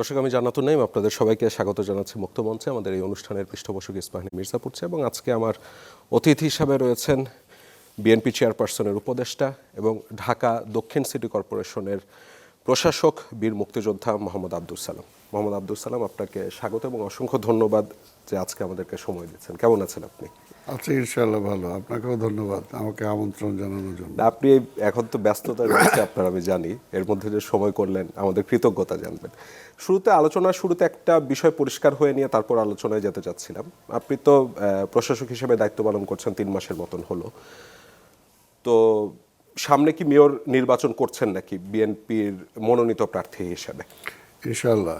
দর্শক, আমি জান্নাতুন নাইম আপনাদের সবাইকে স্বাগত জানাচ্ছি মুক্ত মঞ্চে। আমাদের এই অনুষ্ঠানের পৃষ্ঠপোষক ইস্পাহানী মির্জাপুর এবং আজকে আমার অতিথি হিসাবে রয়েছেন বিএনপি চেয়ারপারসনের উপদেষ্টা এবং ঢাকা দক্ষিণ সিটি কর্পোরেশনের প্রশাসক বীর মুক্তিযোদ্ধা মোহাম্মদ আব্দুল সালাম। মোহাম্মদ আব্দুল সালাম, আপনাকে স্বাগত এবং অসংখ্য ধন্যবাদ যে আজকে আমাদেরকে সময় দিচ্ছেন। কেমন আছেন আপনি? আচ্ছা, ইনশাআল্লাহ ভালো। আপনাকেও ধন্যবাদ আমাকে আমন্ত্রণ জানানোর জন্য। আপনি এখন তো ব্যস্ততা রয়েছে আপনার, আমি জানি, এর মধ্যে যে সময় করলেন আমাদের কৃতজ্ঞতা জানবেন। আলোচনার শুরুতে একটা বিষয় পরিষ্কার হয়ে নিয়ে তারপর আলোচনায় যেতে চাচ্ছিলাম। আপনি তো প্রশাসক হিসেবে দায়িত্ব পালন করছেন 3 মাসের মতন হলো, তো সামনে কি মেয়র নির্বাচন করছেন নাকি বিএনপির মনোনীত প্রার্থী হিসেবে? ইনশাআল্লাহ,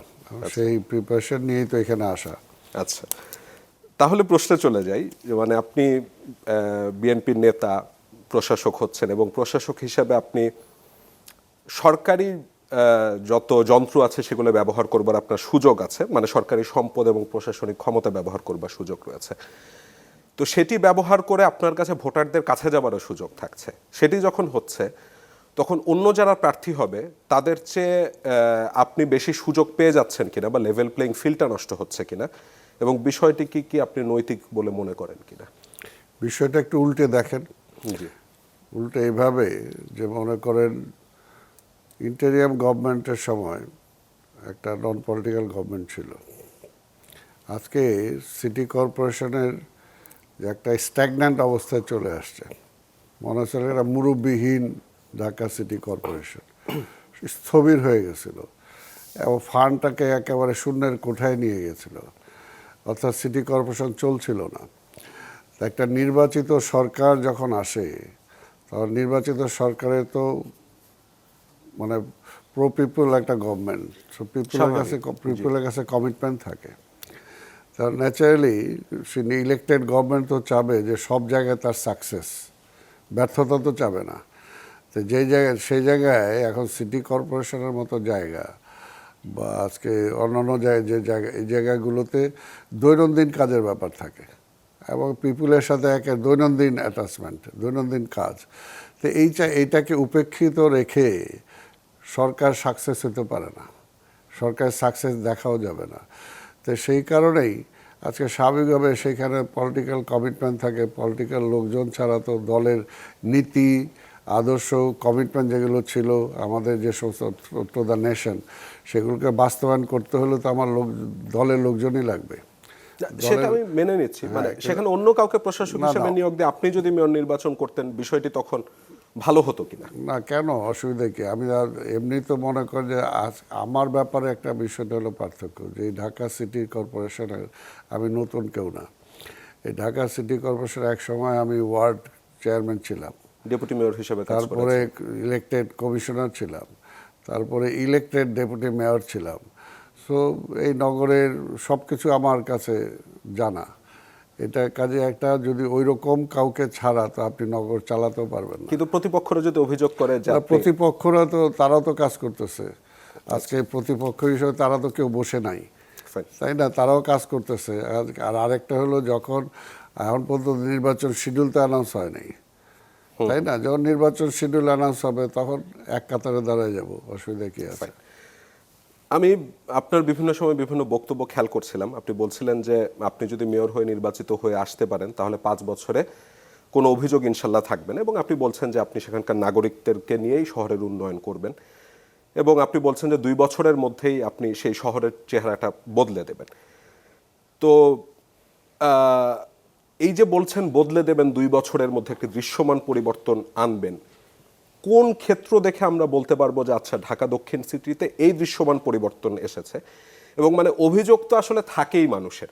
সেই প্রিপারেশন নিয়েই তো এখানে আসা। আচ্ছা, তাহলে প্রশ্নে চলে যাই যে মানে আপনি বিএনপির নেতা, প্রশাসক হচ্ছেন এবং প্রশাসক হিসাবে আপনি সরকারি যত যন্ত্র আছে সেগুলো ব্যবহার করবার আপনার সুযোগ আছে, মানে সরকারি সম্পদ এবং প্রশাসনিক ক্ষমতা ব্যবহার করবার সুযোগ রয়েছে। তো সেটি ব্যবহার করে আপনার কাছে ভোটারদের কাছে যাবারও সুযোগ থাকছে। সেটি যখন হচ্ছে তখন অন্য যারা প্রার্থী হবে তাদের চেয়ে আপনি বেশি সুযোগ পেয়ে যাচ্ছেন কিনা বা লেভেল প্লেইং ফিল্ডটা নষ্ট হচ্ছে কিনা, এবং বিষয়টি কি আপনি নৈতিক বলে মনে করেন কিনা? বিষয়টা একটু উল্টে দেখেন। উল্টে এইভাবে যে মনে করেন ইন্টেরিয়াম গভর্নমেন্টের সময় একটা নন পলিটিক্যাল গভর্নমেন্ট ছিল। আজকে সিটি কর্পোরেশনের যে একটা স্ট্যাগন্যান্ট অবস্থায় চলে আসছে, মনে হচ্ছে একটা মুরব্বিহীন ঢাকা সিটি কর্পোরেশন স্থবির হয়ে গেছিল এবং ফান্ডটাকে একেবারে শূন্যের কোঠায় নিয়ে গেছিল, অর্থাৎ সিটি কর্পোরেশন চলছিল না। একটা নির্বাচিত সরকার যখন আসে তখন নির্বাচিত সরকারের তো মানে প্রো পিপল একটা গভর্নমেন্ট, সো পিপলের কাছে কমিটমেন্ট থাকে। তা ন্যাচারালি সে ইলেক্টেড গভর্নমেন্ট তো চাবে যে সব জায়গায় তার সাকসেস, ব্যর্থতা তো চাবে না। তো সেই জায়গায় এখন সিটি কর্পোরেশনের মতো জায়গা বা আজকে অন্যান্য এই জায়গাগুলোতে দৈনন্দিন কাজের ব্যাপার থাকে এবং পিপুলের সাথে একের দৈনন্দিন অ্যাটাচমেন্ট, দৈনন্দিন কাজ। তো এইটাকে উপেক্ষিত রেখে সরকার সাকসেস হতে পারে না, সরকার সাকসেস দেখাও যাবে না। তো সেই কারণেই আজকে স্বাভাবিকভাবে সেখানে পলিটিক্যাল কমিটমেন্ট থাকে। পলিটিক্যাল লোকজন ছাড়া তো দলের নীতি, আদর্শ, কমিটমেন্ট যেগুলো ছিল আমাদের যে সমস্ত টু দ্য নেশন, সেগুলোকে বাস্তবায়ন করতে হলে তো আমার দলের লোকজনই লাগবে। সেটা আমি মেনে নিচ্ছি, মানে সেখানে অন্য কাউকে প্রশাসক হিসেবে নিয়োগ দিয়ে আপনি যদি মেয়র নির্বাচন করতেন বিষয়টি তখন ভালো হতো কিনা? না, কেন, অসুবিধা কি? আমি এমনি তো মনে করি যে আমার ব্যাপারে একটা বিষয়টা হলো পার্থক্য যে এই ঢাকা সিটি কর্পোরেশনের আমি নতুন কেউ না। এই ঢাকা সিটি কর্পোরেশন এক সময় আমি ওয়ার্ড চেয়ারম্যান ছিলাম, ডেপুটি মেয়র হিসেবে, তারপরে ইলেক্টেড কমিশনার ছিলাম, তারপরে ইলেক্টেড ডেপুটি মেয়র ছিলাম। সো এই নগরের সব কিছু আমার কাছে জানা। এটা কাজে একটা যদি ওই রকম কাউকে ছাড়া তো আপনি নগর চালাতেও পারবেন না। কিন্তু প্রতিপক্ষরা যদি অভিযোগ করে যে প্রতিপক্ষরা তো তারাও তো কাজ করতেছে। আজকে প্রতিপক্ষ হিসেবে তারা তো কেউ বসে নাই, তাই না? তারাও কাজ করতেছে। আর আরেকটা হলো যখন এখন পর্যন্ত নির্বাচন শিডিউল তো অ্যানাউন্স হয় নাই, তাই না? যখন নির্বাচন শিডিউল অ্যানাউন্স হবে তখন এক কাতারে দাঁড়ায় যাব, অসুবিধা কি আছে? আমি আপনার বিভিন্ন সময় বিভিন্ন বক্তব্য খেয়াল করছিলাম। আপনি বলছিলেন যে আপনি যদি মেয়র হয়ে নির্বাচিত হয়ে আসতে পারেন তাহলে 5 বছরে কোনো অভিযোগ ইনশাল্লাহ থাকবে না, এবং আপনি বলছেন যে আপনি সেখানকার নাগরিকদেরকে নিয়েই শহরের উন্নয়ন করবেন, এবং আপনি বলছেন যে 2 বছরের মধ্যেই আপনি সেই শহরের চেহারাটা বদলে দেবেন। তো এই যে বলছেন বদলে দেবেন, 2 বছরের মধ্যে একটি দৃশ্যমান পরিবর্তন আনবেন, কোন ক্ষেত্র দেখে আমরা বলতে পারবো যে আচ্ছা ঢাকা দক্ষিণ সিটিতে এই দৃশ্যমান পরিবর্তন এসেছে? এবং মানে অভিযোগ তো আসলে থাকেই মানুষের,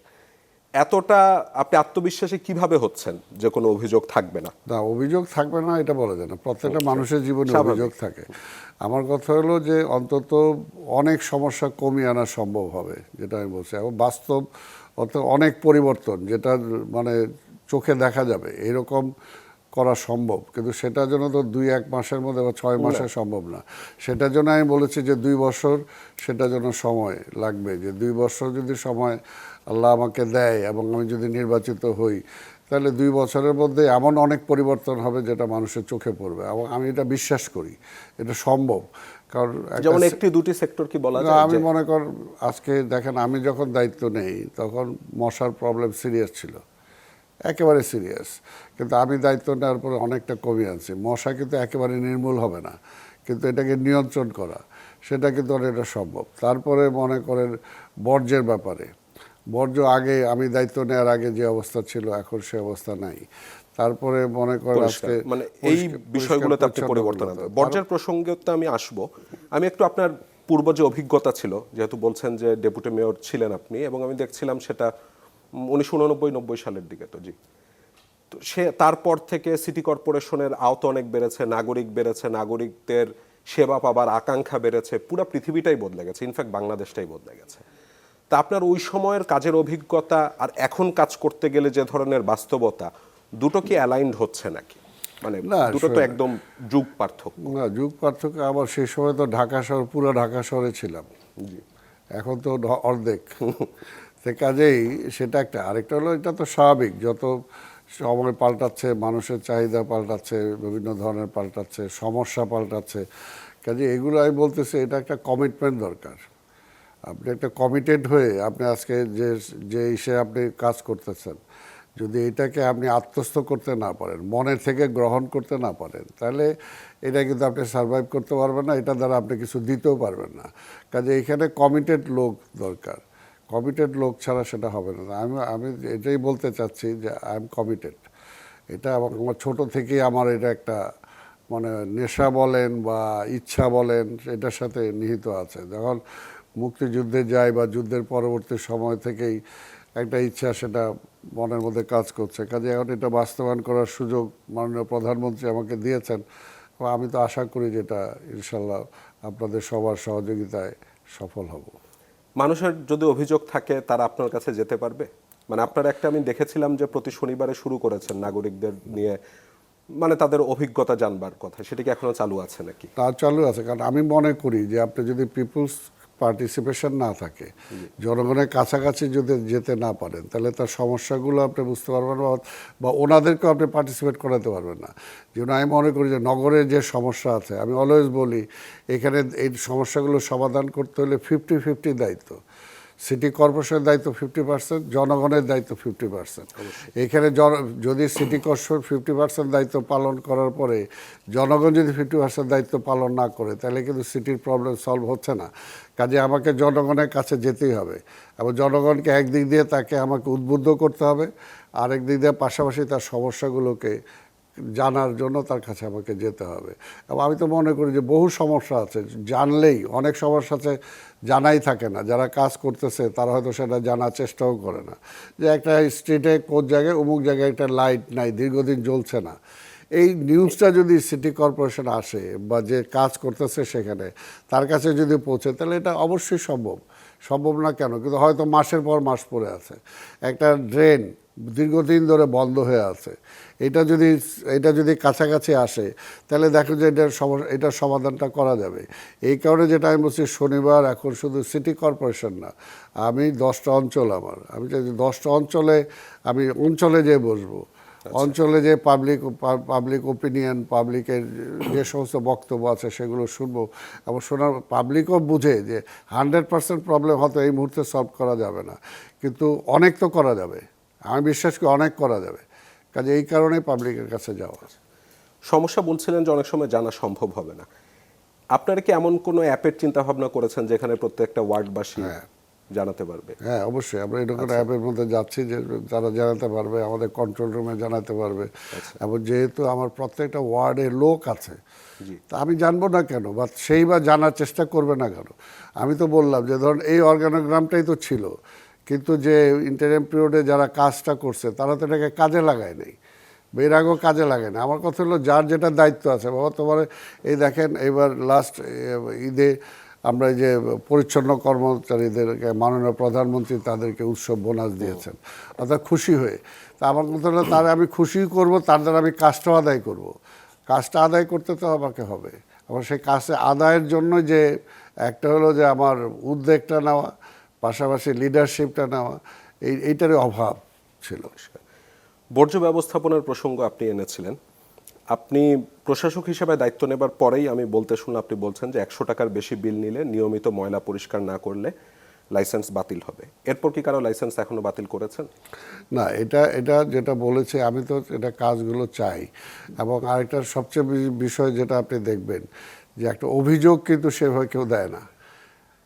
এতটা আপনি আত্মবিশ্বাসী কিভাবে হচ্ছেন যে কোনো অভিযোগ থাকবে না? না, অভিযোগ থাকবে না এটা বলা যায় না। প্রত্যেকটা মানুষের জীবনে অভিযোগ থাকে। আমার কথা হলো যে অন্তত অনেক সমস্যা কমিয়ে আনা সম্ভব হবে, যেটা আমি বলছি। এবং বাস্তব অনেক পরিবর্তন যেটা মানে চোখে দেখা যাবে এরকম করা সম্ভব, কিন্তু সেটার জন্য তো 2-1 মাসের মধ্যে বা 6 মাসে সম্ভব না। সেটার জন্য আমি বলেছি যে 2 বছর সেটার জন্য সময় লাগবে। যে 2 বছর যদি সময় আল্লাহ আমাকে দেয় এবং আমি যদি নির্বাচিত হই তাহলে 2 বছরের মধ্যে এমন অনেক পরিবর্তন হবে যেটা মানুষের চোখে পড়বে, এবং আমি এটা বিশ্বাস করি এটা সম্ভব। কারণ যেমন একটি দুটি সেক্টর কি বলা না, যায়? আমি মনে কর আজকে দেখেন আমি যখন দায়িত্ব নেই তখন মশার প্রবলেম সিরিয়াস ছিল, একেবারে সিরিয়াস। কিন্তু আমি দায়িত্ব নেওয়ার পরে অনেকটা কমে আনছি। মশা কিন্তু একেবারে নির্মূল হবে না, কিন্তু এটাকে নিয়ন্ত্রণ করা সেটা কিন্তু অনেকটা সম্ভব। তারপরে মনে করেন বর্জ্যের ব্যাপারে, বর্জ্য আগে আমি দায়িত্ব নেওয়ার আগে যে অবস্থা ছিল এখন সে অবস্থা নাই। তারপরে মনে করেন আজকে মানে এই বিষয়গুলোতে আপনি পরিবর্তন আনতে, বর্জ্যের প্রসঙ্গে তো আমি আসবো। আমি একটু আপনার পূর্ব যে অভিজ্ঞতা ছিল, যেহেতু বলছেন যে ডেপুটি মেয়র ছিলেন আপনি, এবং আমি দেখছিলাম সেটা 1989-90 সালের দিকে, তো জি, তো সে তারপর থেকে সিটি কর্পোরেশনের আওতা অনেক বেড়েছে, নাগরিক বেড়েছে, নাগরিকদের সেবা পাবার আকাঙ্ক্ষা বেড়েছে, পুরো পৃথিবীটাই বদলে গেছে, ইনফ্যাক্ট বাংলাদেশটাই বদলে গেছে। তা আপনার ওই সময়ের কাজের অভিজ্ঞতা আর এখন কাজ করতে গেলে যে ধরনের বাস্তবতা, দুটো কি অ্যালাইন্ড হচ্ছে নাকি? মানে না, দুটো তো একদম যুগ পার্থক্য। না, যুগ পার্থক্য। আবার সেই সময় তো ঢাকা শহর, পুরো ঢাকা শহরে ছিলাম, এখন তো অর্ধেক। সে কাজেই সেটা একটা। আরেকটা হলো, এটা তো স্বাভাবিক, যত সময় পাল্টাচ্ছে, মানুষের চাহিদা পাল্টাচ্ছে, বিভিন্ন ধরনের পাল্টাচ্ছে, সমস্যা পাল্টাচ্ছে। কাজে এগুলো আমি বলতেছি, এটা একটা কমিটমেন্ট দরকার। আপনি একটা কমিটেড হয়ে আপনি আজকে যে যে হিসেবে আপনি কাজ করতেছেন, যদি এটাকে আপনি আত্মস্থ করতে না পারেন, মনের থেকে গ্রহণ করতে না পারেন, তাহলে এটা কিন্তু আপনি সার্ভাইভ করতে পারবেন না, এটা দ্বারা আপনি কিছু দিতেও পারবেন না। কাজে এখানে কমিটেড লোক দরকার। কমিটেড লোক ছাড়া সেটা হবে না। আমি আমি এটাই বলতে চাচ্ছি যে আই এম কমিটেড। এটা আমার ছোট থেকেই আমার এটা একটা মানে নেশা বলেন বা ইচ্ছা বলেন, এটার সাথে নিহিত আছে। যখন মুক্তিযুদ্ধে যাই বা যুদ্ধের পরবর্তী সময় থেকেই একটা ইচ্ছা সেটা মনের মধ্যে কাজ করছে। কাজে এখন এটা বাস্তবায়ন করার সুযোগ মাননীয় প্রধানমন্ত্রী আমাকে দিয়েছেন। আমি তো আশা করি যে এটা ইনশাল্লাহ আপনাদের সবার সহযোগিতায় সফল হব। মানুষের যদি অভিযোগ থাকে তারা আপনার কাছে যেতে পারবে? মানে আপনারা একটা, আমি দেখেছিলাম যে প্রতি শনিবারে শুরু করেছেন নাগরিকদের নিয়ে, মানে তাদের অভিজ্ঞতা জানবার কথা, সেটা কি এখনো চালু আছে নাকি? তা চালু আছে, কারণ আমি মনে করি যে আপনি যদি পিপুলস পার্টিসিপেশন না থাকে, জনগণের কাছাকাছি যদি যেতে না পারেন, তাহলে তার সমস্যাগুলো আপনি বুঝতে পারবেন না, বা ওনাদেরকেও আপনি পার্টিসিপেট করাতে পারবেন না। যেমন আমি মনে করি যে নগরের যে সমস্যা আছে, আমি অলওয়েজ বলি এখানে এই সমস্যাগুলো সমাধান করতে হলে 50-50 দায়িত্ব। সিটি কর্পোরেশনের দায়িত্ব 50%, জনগণের দায়িত্ব 50%। এখানে যদি সিটি কর্পোরেশন 50% দায়িত্ব পালন করার পরে জনগণ যদি 50% দায়িত্ব পালন না করে, তাহলে কিন্তু সিটির প্রবলেম সলভ হচ্ছে না। কাজে আমাকে জনগণের কাছে যেতেই হবে, এবং জনগণকে একদিক দিয়ে তাকে আমাকে উদ্বুদ্ধ করতে হবে, আরেক দিক দিয়ে পাশাপাশি তার সমস্যাগুলোকে জানার জন্য তার কাছে আমাকে যেতে হবে। এবং আমি তো মনে করি যে বহু সমস্যা আছে, জানলেই অনেক সমস্যা আছে জানাই থাকে না। যারা কাজ করতেছে তারা হয়তো সেটা জানার চেষ্টাও করে না, যে একটা স্ট্রিটে কোন জায়গায় অমুক জায়গায় একটা লাইট নাই, দীর্ঘদিন জ্বলছে না। এই নিউজটা যদি সিটি কর্পোরেশন আসে বা যে কাজ করতেছে সেখানে তার কাছে যদি পৌঁছে, তাহলে এটা অবশ্যই সম্ভব। সম্ভব না কেন? কিন্তু হয়তো মাসের পর মাস পড়ে আছে। একটা ড্রেন দীর্ঘদিন ধরে বন্ধ হয়ে আছে, এটা যদি কাছাকাছি আসে, তাহলে দেখো যে এটার সমাধানটা করা যাবে। এই কারণে যেটা আমি বলছি, শনিবার এখন শুধু সিটি কর্পোরেশন না, আমি 10টা অঞ্চল, আমি চাই 10টা আমি অঞ্চলে যেয়ে বসবো। অঞ্চলে যে পাবলিক ওপিনিয়ন, পাবলিকের যে সমস্ত বক্তব্য আছে সেগুলো শুনবো, এবং শোনার পাবলিকও বুঝে যে 100% প্রবলেম হয়তো এই মুহূর্তে সলভ করা যাবে না, কিন্তু অনেক তো করা যাবে। আমি বিশ্বাস করি অনেক করা যাবে। কাজে এই কারণেই পাবলিকের কাছে যাওয়া। সমস্যা বলছিলেন যে অনেক সময় জানা সম্ভব হবে না, আপনারা কি এমন কোনো অ্যাপের চিন্তা ভাবনা করেছেন যেখানে প্রত্যেকটা ওয়ার্ডবাসী জানাতে পারবে? হ্যাঁ, অবশ্যই আমরা এরকম অ্যাপের মধ্যে যাচ্ছি যে তারা জানাতে পারবে, আমাদের কন্ট্রোল রুমে জানাতে পারবে। এবং যেহেতু আমার প্রত্যেকটা ওয়ার্ডে লোক আছে, তা আমি জানবো না কেন, বা সেই বা জানার চেষ্টা করবে না কেন? আমি তো বললাম যে ধরুন এই অর্গানোগ্রামটাই তো ছিল, কিন্তু যে ইন্টারিম পিরিয়ডে যারা কাজটা করছে তারা তো এটাকে কাজে লাগায় নাই, এর আগেও কাজে লাগে না। আমার কথা হলো যার যেটা দায়িত্ব আছে, বাবা তোমার এই দেখেন এবার লাস্ট ঈদে আমরা যে পরিচ্ছন্ন কর্মচারীদেরকে মাননীয় প্রধানমন্ত্রী তাদেরকে উৎসব বোনাস দিয়েছেন, অর্থাৎ খুশি হয়ে। তা আমার কথা হলো তারা আমি খুশি করব, তার দ্বারা আমি কাজটাও আদায় করব। কাজটা আদায় করতে তো আমাকে হবে। আবার সেই কাজটা আদায়ের জন্য যে একটা হলো যে আমার উদ্যোগটা নেওয়া, পাশাপাশি লিডারশিপটা নেওয়া, এইটারই অভাব ছিল। বর্জ্য ব্যবস্থাপনার প্রসঙ্গ আপনি এনেছিলেন, আপনি প্রশাসক হিসেবে দায়িত্ব নেবার পরেই আমি বলতে শুনলাম, আপনি বলছেন যে 100 টাকার বেশি বিল নিলে নিয়মিত ময়লা পরিষ্কার না করলে লাইসেন্স বাতিল হবে। এরপর কি কারো লাইসেন্স এখনো বাতিল করেছেন? না, এটা এটা যেটা বলেছে, আমি তো এটা কাজগুলো চাই। এবং আরেকটা সবচেয়ে বিষয় যেটা আপনি দেখবেন যে একটা অভিযোগ কিন্তু সেভাবে কেউ দেয় না।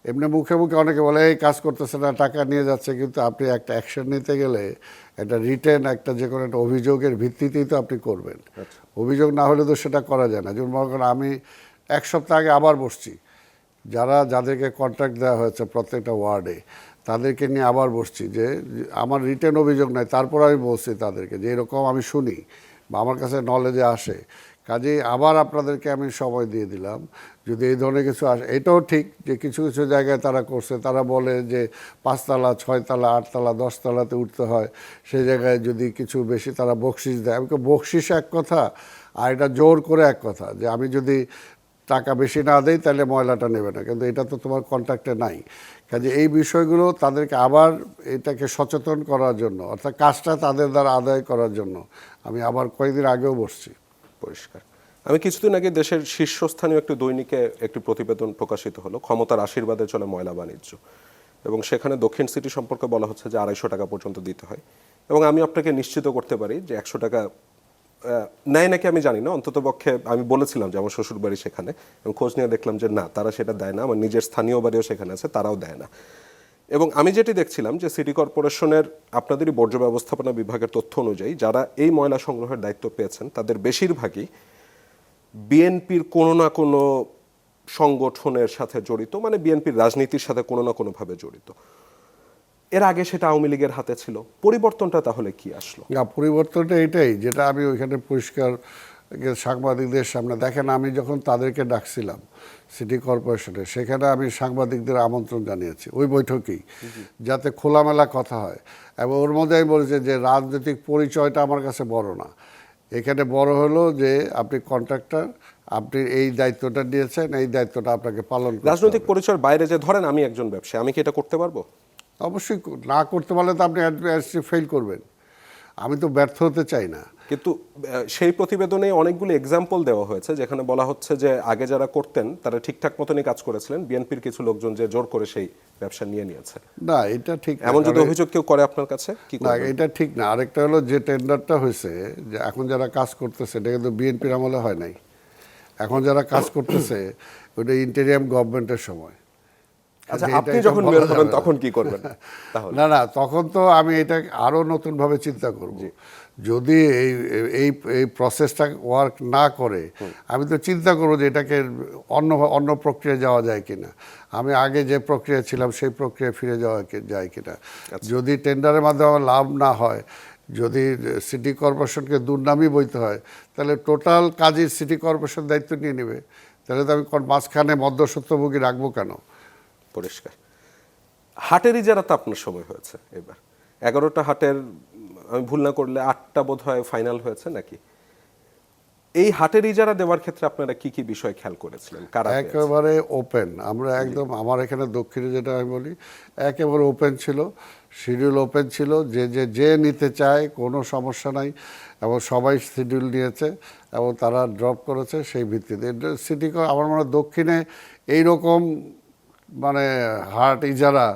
এমনি মুখে মুখে অনেকে বলে এই কাজ করতেছে না, টাকা নিয়ে যাচ্ছে, কিন্তু আপনি একটা অ্যাকশন নিতে গেলে একটা রিটেন একটা যে কোনো একটা অভিযোগের ভিত্তিতেই তো আপনি করবেন। অভিযোগ না হলে তো সেটা করা যায় না। যেমন মনে করেন আমি 1 সপ্তাহ আগে আবার বসছি, যাদেরকে কন্ট্রাক্ট দেওয়া হয়েছে প্রত্যেকটা ওয়ার্ডে তাদেরকে নিয়ে আবার বসছি, যে আমার রিটেন অভিযোগ নাই, তারপর আমি বলছি তাদেরকে যে এরকম আমি শুনি বা আমার কাছে নলেজে আসে, কাজেই আবার আপনাদেরকে আমি সময় দিয়ে দিলাম যদি এই ধরনের কিছু আসে। এটাও ঠিক যে কিছু কিছু জায়গায় তারা করছে, তারা বলে যে 5 তলা 6 তলা 8 তলা 10 তলাতে উঠতে হয়, সেই জায়গায় যদি কিছু বেশি তারা বকশিস দেয়। আমি বকশিস এক কথা, আর এটা জোর করে এক কথা, যে আমি যদি টাকা বেশি না দেই তাহলে ময়লাটা নেবে না, কিন্তু এটা তো তোমার কন্ট্রাক্টে নাই। কাজে এই বিষয়গুলো তাদেরকে আবার এটাকে সচেতন করার জন্য, অর্থাৎ কাজটা তাদের দ্বারা আদায় করার জন্য আমি আবার কয়েকদিন আগেও বসছি। পরিষ্কার। আমি কিছুদিন আগে দেশের শীর্ষস্থানীয় একটি দৈনিকে একটি প্রতিবেদন প্রকাশিত হলো, ক্ষমতার আশীর্বাদে চলে ময়লা বাণিজ্য, এবং সেখানে দক্ষিণ সিটি সম্পর্কে বলা হচ্ছে যে 250 টাকা পর্যন্ত দিতে হয়। এবং আমি আপনাকে নিশ্চিত করতে পারি যে 100 টাকা নেয় নাকি আমি জানি না, অন্ততপক্ষে আমি বলেছিলাম যে আমার শ্বশুর বাড়ি সেখানে, এবং খোঁজ নিয়ে দেখলাম যে না, তারা সেটা দেয় না। আমার নিজের স্থানীয় বাড়িও সেখানে আছে, তারাও দেয় না। এবং আমি যেটি দেখছিলাম যে সিটি কর্পোরেশনের আপনাদেরই বর্জ্য ব্যবস্থাপনা বিভাগের তথ্য অনুযায়ী যারা এই ময়লা সংগ্রহের দায়িত্ব পেয়েছেন তাদের বেশিরভাগই বিএনপির কোনো না কোনো সংগঠনের সাথে জড়িত, মানে বিএনপির রাজনীতির সাথে কোনো না কোনোভাবে জড়িত। এর আগে সেটা আওয়ামী লীগের হাতে ছিল, পরিবর্তনটা তাহলে কি আসলো? না, পরিবর্তনটা এটাই যেটা আমি ওইখানে পরিষ্কার সাংবাদিকদের সামনে দেখেন, আমি যখন তাদেরকে ডাকছিলাম সিটি কর্পোরেশনে, সেখানে আমি সাংবাদিকদের আমন্ত্রণ জানিয়েছি ওই বৈঠকেই, যাতে খোলামেলা কথা হয়। এবং ওর মধ্যে আমি বলেছি যে রাজনৈতিক পরিচয়টা আমার কাছে বড় না, এখানে বড় হলো যে আপনি কন্ট্রাক্টর, আপনি এই দায়িত্বটা নিয়েছেন, এই দায়িত্বটা আপনাকে পালন করতে হবে। রাজনৈতিক পরিচয়ের বাইরে যে ধরেন আমি একজন ব্যবসায়ী, আমি কি এটা করতে পারবো? অবশ্যই না করতে পারলে তো আপনি ফেল করবেন। আমি তো ব্যর্থ হতে চাই না। কিন্তু সেই প্রতিবেদনে অনেকগুলো এক্সাম্পল দেওয়া হয়েছে যেখানে বলা হচ্ছে যে আগে যারা করতেন তারা ঠিকঠাক মতনই কাজ করেছিলেন, বিএনপির কিছু লোকজন যে জোর করে সেই ব্যবসা নিয়ে নিয়েছে। না, এটা ঠিক না। এমন যদি অভিযোগ কেউ করে আপনার কাছে, কি না, করবেন? এটা ঠিক না। আরেকটা হলো যে টেন্ডারটা হয়েছে, যে এখন যারা কাজ করতেছে এটা কিন্তু বিএনপির আমলে হয় নাই। এখন যারা কাজ করতেছে ওটা ইন্টেরিয়াম গভর্নমেন্টের সময়। আচ্ছা, এটা আপনি এটা যখন বলা মেয়র হবেন যাবে না। তখন কি করবেন তাহলে? না, তখন তো আমি এটা আরো নতুনভাবে চিন্তা করব। যদি এই এই এই প্রসেসটা ওয়ার্ক না করে, আমি তো চিন্তা করবো যে এটাকে অন্য প্রক্রিয়া যাওয়া যায় কিনা। আমি আগে যে প্রক্রিয়া ছিলাম সেই প্রক্রিয়া ফিরে যাওয়া যায় কিনা। যদি টেন্ডারের মাধ্যমে আমার লাভ না হয়, যদি সিটি কর্পোরেশনকে দুর্নামই বইতে হয়, তাহলে টোটাল কাজের সিটি কর্পোরেশন দায়িত্ব নিয়ে নেবে। তাহলে তো আমি মাঝখানে মধ্যস্বত্বভোগী রাখবো কেন? পরিষ্কার। হাটের ইজারা তো আপনার সময় হয়েছে এবার 11টা হাটের, আমি ভুল না করলে 8টা বোধ হয় ফাইনাল হয়েছে নাকি? এই হাটের ইজারা দেওয়ার ক্ষেত্রে আপনারা কি কি বিষয় খেয়াল করেছিলেন? কারা পেয়েছে? একেবারে ওপেন। আমরা একদম, আমার এখানে দক্ষিণে যেটা আমি বলি, একেবারে ওপেন ছিল, শিডিউল ওপেন ছিল, যে নিতে চায় কোনো সমস্যা নাই। এবং সবাই শিডিউল নিয়েছে এবং তারা ড্রপ করেছে সেই ভিত্তিতে। সিটি আমার মনে হয় দক্ষিণে এইরকম মানে হাট ইজারা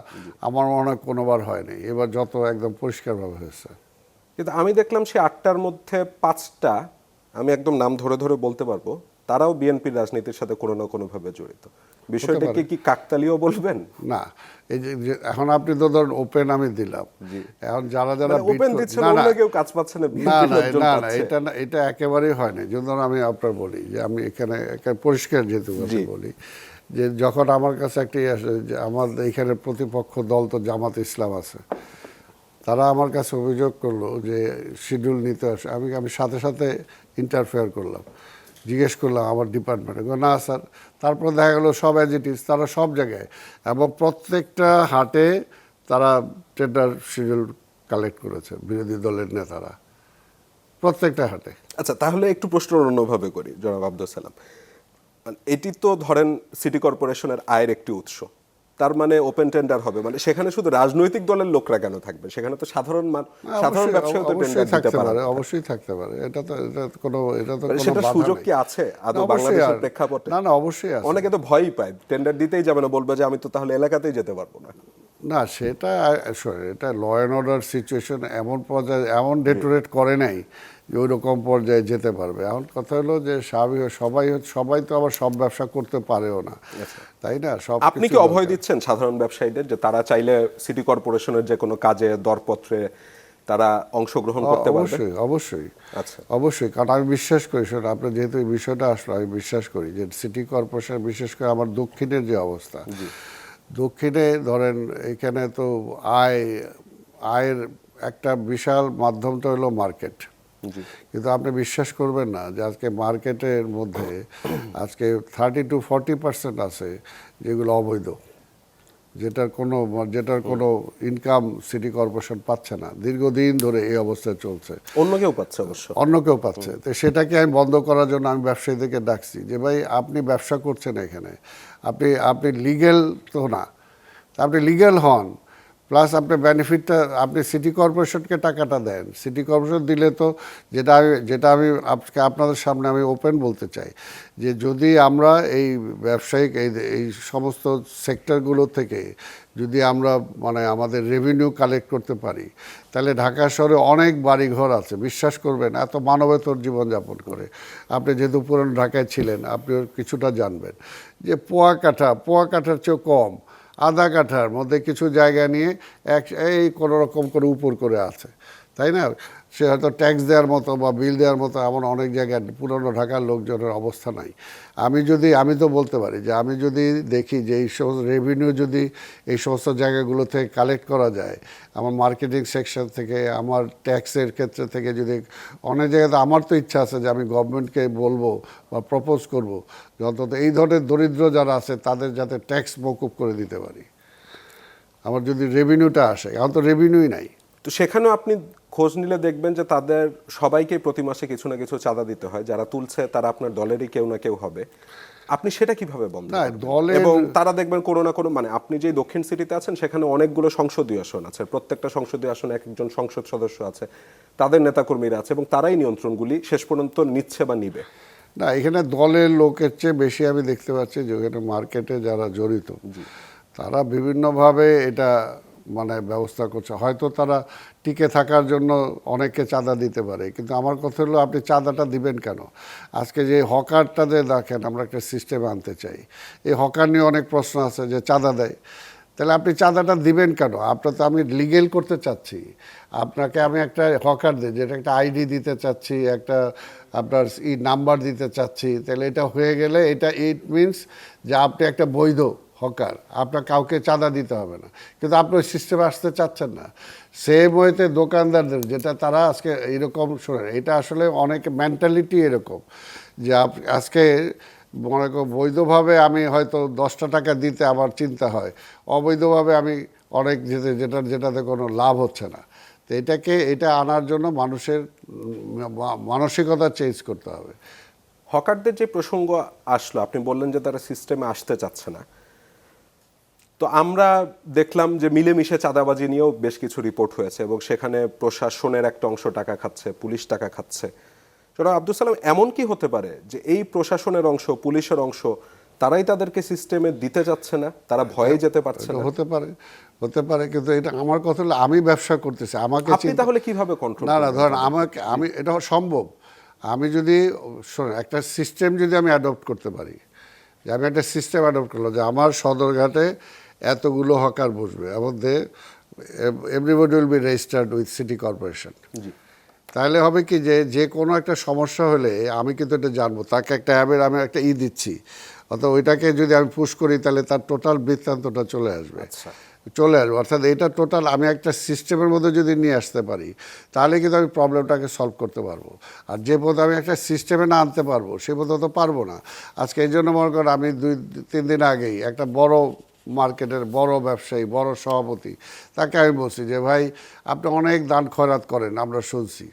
আমার মনে হয় কোনোবার হয়নি। এবার যত একদম পরিষ্কারভাবে হয়েছে। কিন্তু আমি দেখলাম সে 8টার মধ্যে 5টা, আমি একদম নাম ধরে ধরে বলতে পারবো, তারাও বিএনপির রাজনীতির সাথে কোনো না কোনোভাবে জড়িত। বিষয়টা কি কাকতালীয় বলবেন? না, এই যে এখন আপনি তো ধরুন ওপেন আমি দিলাম, এখন যারা ওপেন দিচ্ছেন, অন্য কেউ কাজ পাচ্ছে না, না, এটা একেবারেই হয় না। যেমন আমি আপনার বলি যে আমি এখানে পরিষ্কার যেহেতু বলি যে যখন আমার কাছে একটি আসে যে আমাদের এখানে প্রতিপক্ষ দল তো জামাত ইসলাম আছে, তারা আমার কাছে অভিযোগ করলো যে শিডিউল নিতে আসে। আমি সাথে সাথে ইন্টারফেয়ার করলাম, জিজ্ঞেস করলাম আমার ডিপার্টমেন্টে, না স্যার। তারপর দেখা গেলো সব অ্যাজ ইট ইজ, তারা সব জায়গায় এবং প্রত্যেকটা হাটে তারা টেন্ডার শিডিউল কালেক্ট করেছে বিরোধী দলের নেতারা, প্রত্যেকটা হাটে। আচ্ছা, তাহলে একটু প্রশ্ন অন্যভাবে করি জনাব আব্দুল সালাম। এটি তো ধরেন সিটি কর্পোরেশনের আয়ের একটি উৎস, তার মানে ওপেন টেন্ডার হবে, মানে সেখানে শুধু রাজনৈতিক দলের লোকরা কেন থাকবে? সেখানে তো সাধারণ সাধারণ ব্যবসায়ী তো টেন্ডার দিতে থাকতে পারে। পারে, অবশ্যই থাকতে পারে। এটা তো কোনো মানে কোনো সেটা বাধা সুযোগ নেই। কি আছে আদৌ অবশ্যই বাংলাদেশের প্রেক্ষাপটে? না, অবশ্যই আছে। অনেকে তো ভয়ই পায়, টেন্ডার দিতেই যাবে না, বলবে যে আমি তো তাহলে এলাকাতেই যেতে পারবো না। না, সেটা এটা ল অ্যান্ড অর্ডার সিচুয়েশন এমন পর্যায়ে এমন ডেটোরেট করে নাই যে ওই রকম পর্যায়ে যেতে পারবে। এখন কথা হলো যে স্বাভাবিক সবাই তো আবার সব ব্যবসা করতে পারেও না, তাই না? সব আপনি কি অভয় দিচ্ছেন সাধারণ ব্যবসায়ীদের যে তারা চাইলে সিটি কর্পোরেশনের যে কোনো কাজে দরপত্রে তারা অংশগ্রহণ করতে পারবে? অবশ্যই, অবশ্যই, আচ্ছা, অবশ্যই। কারণ আমি বিশ্বাস করি, সেটা আপনার যেহেতু এই বিষয়টা আসলো, আমি বিশ্বাস করি যে সিটি কর্পোরেশন, বিশেষ করে আমার দক্ষিণের যে অবস্থা, দক্ষিণে ধরেন এখানে তো আয়ের একটা বিশাল মাধ্যমটা হলো মার্কেট। কিন্তু আপনি বিশ্বাস করবেন না যে আজকে মার্কেটের মধ্যে আজকে 30-40% আছে যেগুলো অবৈধ, যেটার কোনো ইনকাম সিটি কর্পোরেশন পাচ্ছে না। দীর্ঘদিন ধরে এই অবস্থায় চলছে, অন্য কেউ পাচ্ছে অবশ্য, অন্য কেউ পাচ্ছে। তো সেটাকে আমি বন্ধ করার জন্য আমি ব্যবসায়ীদেরকে ডাকছি যে ভাই, আপনি ব্যবসা করছেন এখানে, আপনি লিগ্যাল তো না, আপনি লিগ্যাল হন, প্লাস আপনি বেনিফিটটা আপনি সিটি কর্পোরেশনকে টাকাটা দেন। সিটি কর্পোরেশন দিলে তো যেটা আমি আপনাদের সামনে আমি ওপেন বলতে চাই যে যদি আমরা এই ব্যবসায়িক এই সমস্ত সেক্টরগুলো থেকে যদি আমরা মানে আমাদের রেভিনিউ কালেক্ট করতে পারি, তাহলে ঢাকা শহরে অনেক বাড়িঘর আছে, বিশ্বাস করবেন, এত মানবেতর জীবনযাপন করে। আপনি যেহেতু পুরানো ঢাকায় ছিলেন, আপনি কিছুটা জানবেন যে পোয়া কাঠার চেয়েও কম, আধা কাঠার মধ্যে কিছু জায়গা নিয়ে এই কোনো রকম করে উপর করে আছে, তাই না? সে হয়তো ট্যাক্স দেওয়ার মতো বা বিল দেওয়ার মতো এমন অনেক জায়গায় পুরনো ঢাকার লোকজনের অবস্থা নাই। আমি তো বলতে পারি যে আমি যদি দেখি যে এই সমস্ত রেভিনিউ যদি এই সমস্ত জায়গাগুলো থেকে কালেক্ট করা যায়, আমার মার্কেটিং সেকশন থেকে, আমার ট্যাক্সের ক্ষেত্রে থেকে, যদি অনেক জায়গাতে, আমার তো ইচ্ছা আছে যে আমি গভর্নমেন্টকে বলবো বা প্রপোজ করব যে অন্তত এই ধরনের দরিদ্র যারা আছে তাদের যাতে ট্যাক্স মকুব করে দিতে পারি, আমার যদি রেভিনিউটা আসে। এখন তো রেভিনিউই নাই। তো সেখানেও আপনি খোঁজ নিলে দেখবেন যে তাদের সবাইকে প্রতি মাসে কিছু না কিছু চাঁদা দিতে হয়, যারা তুলছে তারা আপনার দলেরই কেউ না কেউ হবে। আপনি সেটা কিভাবে বন্ধ করবেন? এবং তারা দেখবেন কোনো না কোনো, মানে আপনি যে দক্ষিণ সিটিতে আছেন সেখানে অনেকগুলো সংসদীয় আসন আছে, প্রত্যেকটা সংসদীয় আসনে এক একজন সংসদ সদস্য আছে, তাদের নেতাকর্মীরা আছে, এবং তারাই নিয়ন্ত্রণগুলি শেষ পর্যন্ত নিচ্ছে বা নিবে। না, এখানে দলের লোকের চেয়ে বেশি আমি দেখতে পাচ্ছি যে ওখানে মার্কেটে যারা জড়িত তারা বিভিন্নভাবে এটা মানে ব্যবস্থা করছে। হয়তো তারা টিকে থাকার জন্য অনেককে চাঁদা দিতে পারে, কিন্তু আমার কথা হলো আপনি চাঁদাটা দিবেন কেন? আজকে যে হকারটাদের দেখেন, আমরা একটা সিস্টেমে আনতে চাই, এই হকার নিয়ে অনেক প্রশ্ন আছে যে চাঁদা দেয়, তাহলে আপনি চাঁদাটা দিবেন কেন? আপনার তো আমি লিগেল করতে চাচ্ছি, আপনাকে আমি একটা হকার দিই যেটা একটা আইডি দিতে চাচ্ছি, একটা আপনার নাম্বার দিতে চাচ্ছি, তাহলে এটা হয়ে গেলে ইট মিনস যে আপনি একটা বৈধ হকার, আপনার কাউকে চাঁদা দিতে হবে না। কিন্তু আপনি ওই সিস্টেমে আসতে চাচ্ছেন না। সেম ওয়েতে দোকানদারদের, যেটা তারা আজকে এইরকম শোনেন, এটা আসলে অনেক মেন্টালিটি এরকম যে আজকে মনে করো বৈধভাবে আমি হয়তো 10টা টাকা দিতে আমার চিন্তা হয়, অবৈধভাবে আমি অনেক যেটাতে কোনো লাভ হচ্ছে না। তো এটা আনার জন্য মানুষের মানসিকতা চেঞ্জ করতে হবে। হকারদের যে প্রসঙ্গ আসলো, আপনি বললেন যে তারা সিস্টেমে আসতে চাচ্ছে না, তো আমরা দেখলাম যে মিলেমিশে চাঁদাবাজি নিয়েও বেশ কিছু রিপোর্ট হয়েছে, এবং সেখানে প্রশাসনের একটা অংশ টাকা খাচ্ছে, পুলিশ টাকা খাচ্ছে। জনাব আব্দুল সালাম, এমন কি হতে পারে যে এই প্রশাসনের অংশ, পুলিশের অংশ, তারাই তাদেরকে সিস্টেমে দিতে যাচ্ছে না, তারা ভয়ে যেতে পারছে না? হতে পারে, কিন্তু এটা আমার কথা হলো আমি ব্যবসা করতেছি, আমাকে আপনি তাহলে কিভাবে কন্ট্রোল? না, ধরেন আমি এটা সম্ভব। আমি যদি একটা সিস্টেম যদি আমি অ্যাডপ্ট করতে পারি, যে আমি একটা সিস্টেম অ্যাডপ্ট করলাম যে আমার সদরঘাটে এতগুলো হকার বসবে, এর মধ্যে everybody will be registered with city corporation. তাহলে হবে কি যে কোনো একটা সমস্যা হলে আমি কিন্তু এটা জানবো, তাকে একটা অ্যাবের আমি একটা দিচ্ছি, অর্থাৎ ওইটাকে যদি আমি পুশ করি তাহলে তার টোটাল বৃত্তান্তটা চলে আসবে। অর্থাৎ এটা টোটাল আমি একটা সিস্টেমের মধ্যে যদি নিয়ে আসতে পারি, তাহলে কিন্তু আমি প্রবলেমটাকে সলভ করতে পারবো। আর যে পথে আমি একটা সিস্টেমে না আনতে পারবো সে পথে তো পারবো না। আজকে এই জন্য মনে করেন আমি 2-3 দিন আগেই একটা বড় মার্কেটের বড় ব্যবসায়ী, বড় সভাপতি, তাকে আমি বলছি যে ভাই, আপনি অনেক দান খয়রাত করেন, আমরা শুনছি,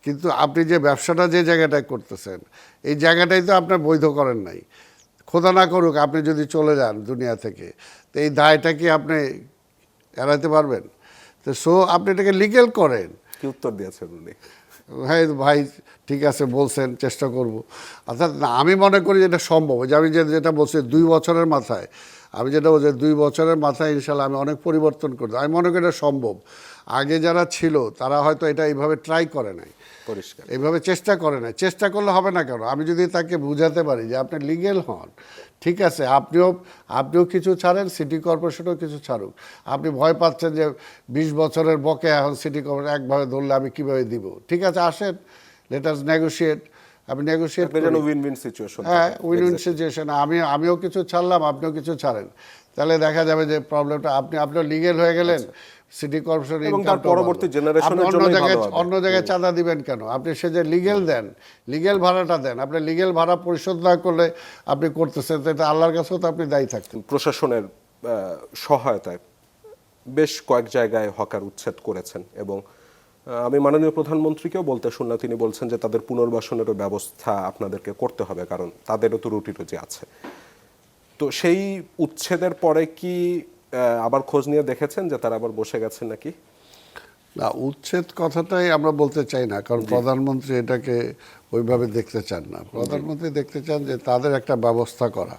কিন্তু আপনি যে ব্যবসাটা যে জায়গাটায় করতেছেন, এই জায়গাটাই তো আপনার বৈধ করেন নাই। খোদা না করুক আপনি যদি চলে যান দুনিয়া থেকে, তো এই দায়টা কি আপনি এড়াতে পারবেন? তো আপনি এটাকে লিগ্যাল করেন। কি উত্তর দিয়েছেন উনি? ভাই ভাই ঠিক আছে বলছেন, চেষ্টা করব। অর্থাৎ না, আমি মনে করি যে এটা সম্ভব। যে আমি যেটা বলছি 2 বছরের মাথায়, আমি যেটা বলছি 2 বছরের মাথায় ইনশাল্লাহ আমি অনেক পরিবর্তন করছি। আমি মনে করি এটা সম্ভব। আগে যারা ছিল তারা হয়তো এটা এইভাবে ট্রাই করে নাই, পরিষ্কার। এইভাবে চেষ্টা করে নাই। চেষ্টা করলে হবে না কেন? আমি যদি তাকে বুঝাতে পারি যে আপনি লিগেল হন, ঠিক আছে, আপনিও কিছু ছাড়েন, সিটি কর্পোরেশনও কিছু ছাড়ুক। আপনি ভয় পাচ্ছেন যে 20 বছরের বকে এখন সিটি কর্পোরেশন একভাবে ধরলে আমি কিভাবে দিব? ঠিক আছে, আসেন, লেট আস নেগোশিয়েট। আমি নেগোশিয়েট যেন উইন-উইন সিচুয়েশন। হ্যাঁ, উইন-উইন সিচুয়েশন। আমিও কিছু ছাড়লাম, আপনিও কিছু ছাড়েন, তাহলে দেখা যাবে যে প্রবলেমটা আপনিও লিগেল হয়ে গেলেন। সিটি কর্পোরেশন এবং তার পরবর্তী জেনারেশনের জন্য অন্য জায়গায় চাঁদা দিবেন কেন? আপনি সে যে লিগেল দেন, লিগেল ভাড়াটা দেন। আপনি লিগেল ভাড়া পরিশোধ না করলে আপনি করতেছেন, তো এটা আল্লাহর কাছেও তো আপনি দায়ী থাকতেন। প্রশাসনের সহায়তায় বেশ কয়েক জায়গায় হকার উচ্ছেদ করেছেন এবং আমি মাননীয় প্রধানমন্ত্রীকেও বলতে শুনলাম, তিনি বলছেন যে তাদের পুনর্বাসনেরও ব্যবস্থা আপনাদেরকে করতে হবে, কারণ তাদেরও তো রুটি রুজি আছে। তো সেই উচ্ছেদের পরে কি আবার খোঁজ নিয়ে দেখেছেন যে তারা আবার বসে গেছেন নাকি? না, উচ্ছেদ কথাটাই আমরা বলতে চাই না, কারণ প্রধানমন্ত্রী এটাকে ওইভাবে দেখতে চান না। প্রধানমন্ত্রী দেখতে চান যে তাদের একটা ব্যবস্থা করা,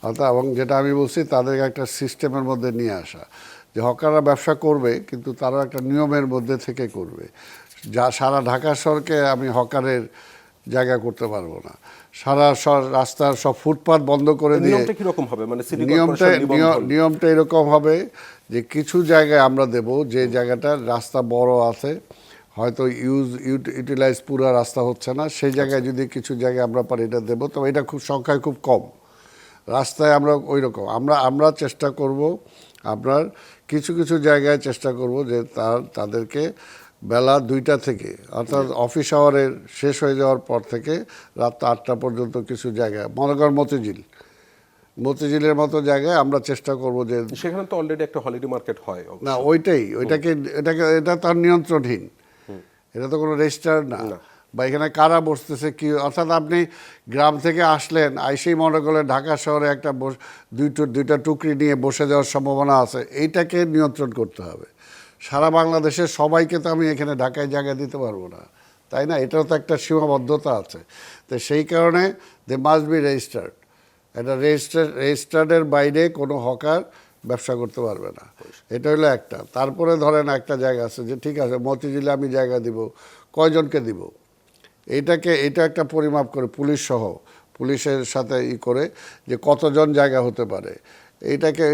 অর্থাৎ, এবং যেটা আমি বলছি, তাদেরকে একটা সিস্টেমের মধ্যে নিয়ে আসা, যে হকাররা ব্যবসা করবে কিন্তু তারা একটা নিয়মের মধ্যে থেকে করবে। সারা ঢাকা শহরকে আমি হকারের জায়গা করতে পারবো না। সারা রাস্তার সব ফুটপাত বন্ধ করে দিয়ে নিয়মটা কিরকম হবে? মানে সিটি কর্পোরেশন নিয়মটা এরকম হবে যে কিছু জায়গায় আমরা দেব, যে জায়গাটা রাস্তা বড় আছে, হয়তো ইউটিলাইজ পুরো রাস্তা হচ্ছে না, সেই জায়গায় যদি কিছু জায়গায় আমরা পারি এটা দেবো। তো এটা সংখ্যায় খুব কম রাস্তায় আমরা ওই রকম আমরা চেষ্টা করব। আপনার কিছু কিছু জায়গায় চেষ্টা করব যে তাদেরকে বেলা 2টা থেকে, অর্থাৎ অফিস আওয়ারের শেষ হয়ে যাওয়ার পর থেকে রাত 8টা পর্যন্ত কিছু জায়গায়, মনে কর মতিঝিলের মতো জায়গায় আমরা চেষ্টা করব যে, সেখানে তো অলরেডি একটা হলিডে মার্কেট হয়। না, এটা তার নিয়ন্ত্রণহীন, এটা তো কোনো রেজিস্টার না, বা এখানে কারা বসতেছে কি। অর্থাৎ আপনি গ্রাম থেকে আসলেন, আইসেই মনে করলে ঢাকা শহরে একটা দুইটা টুকরি নিয়ে বসে যাওয়ার সম্ভাবনা আছে, এইটাকে নিয়ন্ত্রণ করতে হবে। সারা বাংলাদেশের সবাইকে তো আমি এখানে ঢাকায় জায়গা দিতে পারবো না, তাই না? এটাও তো একটা সীমাবদ্ধতা আছে। তো সেই কারণে দে মাস্ট বি রেজিস্টার্ড। এটা রেজিস্টার্ডের বাইরে কোনো হকার ব্যবসা করতে পারবে না, এটা হলো একটা। তারপরে ধরেন একটা জায়গা আছে যে ঠিক আছে মতিঝিলে আমি জায়গা দিব, কয়জনকে দিব, এটা একটা পরিমাপ করে পুলিশের সাথে করে যে কতজন জায়গা হতে পারে,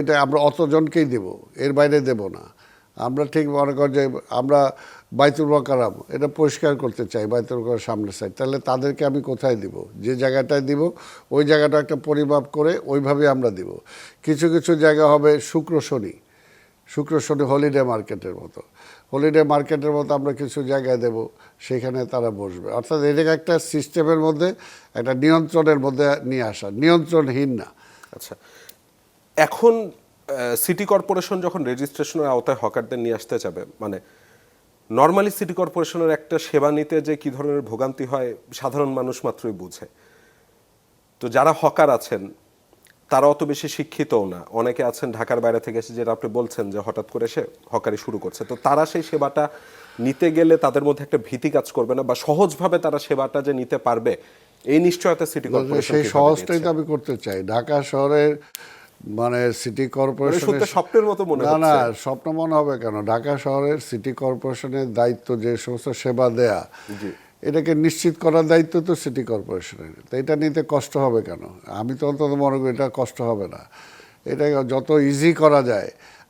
এটা আমরা অতজনকেই দেব, এর বাইরে দেব না। আমরা ঠিক মনে কর যে আমরা বাইতুল মোকাররম এটা পরিষ্কার করতে চাই, বাইতুল মোকাররমের সামনের সাইড, তাহলে তাদেরকে আমি কোথায় দিব, যে জায়গাটায় দিব ওই জায়গাটা একটা পরিমাপ করে ওইভাবে আমরা দিব। কিছু কিছু জায়গা হবে শুক্র শনি হলিডে মার্কেটের মতো আমরা কিছু জায়গায় দেব, সেখানে তারা বসবে। অর্থাৎ এটাকে একটা সিস্টেমের মধ্যে, একটা নিয়ন্ত্রণের মধ্যে নিয়ে আসা, নিয়ন্ত্রণহীন না। আচ্ছা, এখন সিটি কর্পোরেশন যখন রেজিস্ট্রেশনের আওতায় হকারদের নিয়ে আসতে যাবে, মানে নর্মালি সিটি কর্পোরেশনের একটা সেবা নিতে যে কি ধরনের ভোগান্তি হয় সাধারণ মানুষ মাত্রই বুঝে। তো যারা হকার আছেন তারা অত বেশি শিক্ষিতও না, অনেকে আছেন ঢাকার বাইরে থেকে এসে, যেটা আপনি বলছেন যে হঠাৎ করে এসে হকারি শুরু করছে। তো তারা সেই সেবাটা নিতে গেলে তাদের মধ্যে একটা ভীতি কাজ করবে না, বা সহজভাবে তারা সেবাটা যে নিতে পারবে এই নিশ্চয়তা সিটি কর্পোরেশন সেই সহজটাই তো আমি করতে চাই। ঢাকা শহরের মানে সিটি কর্পোরেশন স্বপ্নের মতো মনে হচ্ছে। না, স্বপ্ন মনে হবে কেন? ঢাকা শহরের সিটি কর্পোরেশনের দায়িত্ব যে সমস্ত সেবা দেয়া, এটাকে নিশ্চিত করার দায়িত্ব তো সিটি কর্পোরেশনের। তো এটা নিতে কষ্ট হবে কেন? আমি তো অন্তত মনে করি এটা কষ্ট হবে না। এটা যত ইজি করা যায়,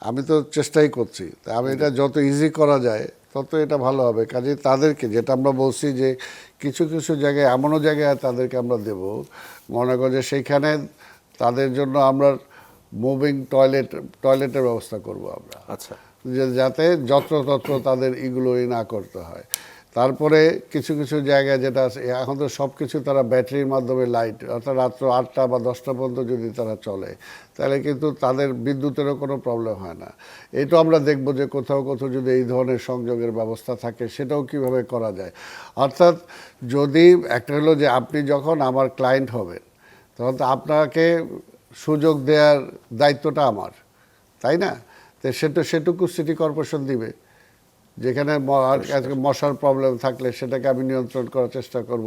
আমি তো চেষ্টাই করছি, তা আমি এটা যত ইজি করা যায় তত এটা ভালো হবে। কাজে তাদেরকে, যেটা আমরা বলছি যে কিছু কিছু জায়গায় এমনও জায়গায় তাদেরকে আমরা দেব, মনে করি যে সেইখানে তাদের জন্য আমরা মুভিং টয়লেটের ব্যবস্থা করব আমরা। আচ্ছা, যাতে যত্রতত্র তাদের এগুলোই না করতে হয়। তারপরে কিছু কিছু জায়গায় যেটা আছে, এখন তো সব কিছু তারা ব্যাটারির মাধ্যমে লাইট, অর্থাৎ রাত্র 8টা বা 10টা পর্যন্ত যদি তারা চলে, তাহলে কিন্তু তাদের বিদ্যুতেরও কোনো প্রবলেম হয় না। এটাও আমরা দেখব যে কোথাও কোথাও যদি এই ধরনের সংযোগের ব্যবস্থা থাকে, সেটাও কিভাবে করা যায়। অর্থাৎ যদি একটা হলো যে আপনি যখন আমার ক্লায়েন্ট হবেন, তখন তো আপনাকে সুযোগ দেওয়ার দায়িত্বটা আমার। তাই না? তো সেটুকু সিটি কর্পোরেশন দিবে। যেখানে মশার প্রবলেম থাকলে সেটাকে আমি নিয়ন্ত্রণ করার চেষ্টা করব।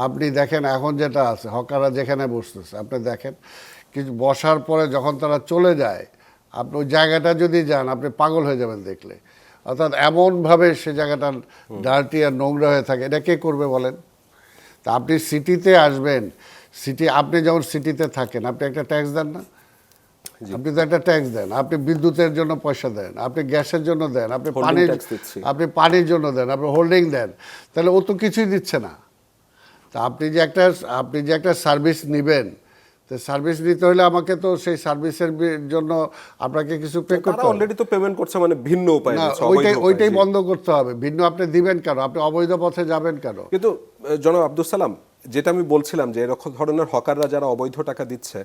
আপনি দেখেন এখন যেটা আছে, হকাররা যেখানে বসতেছে আপনি দেখেন, কিছু বসার পরে যখন তারা চলে যায়, আপনি ওই জায়গাটা যদি যান আপনি পাগল হয়ে যাবেন দেখলে। অর্থাৎ এমনভাবে সে জায়গাটা ডার্টি আর নোংরা হয়ে থাকে, এটা কে করবে বলেন? তা আপনি সিটিতে আসবেন, আপনি যখন সিটিতে থাকেন আপনি একটা ট্যাক্স দেন না? আপনি তো একটা ট্যাক্স দেন, আপনি বিদ্যুতের জন্য পয়সা দেন, আপনি গ্যাসের জন্য দেন, আপনি পানির জন্য দেন, আপনি হোল্ডিং দেন, তাহলে ও তো কিছুই দিচ্ছে না। তা আপনি যে একটা সার্ভিস নেবেন, তো সার্ভিস নিতে হলে আমাকে তো সেই সার্ভিসের জন্য আপনাকে কিছু পে করতে হবে। অলরেডি তো পেমেন্ট করছে, মানে ভিন্ন উপায় না, ওইটাই বন্ধ করতে হবে। ভিন্ন আপনি দিবেন কেন? আপনি অবৈধ পথে যাবেন কেন? কিন্তু জনাব আব্দুল সালাম, যেটা আমি বলছিলাম যে এরকম ধরনের হকাররা যারা অবৈধ টাকা দিচ্ছে,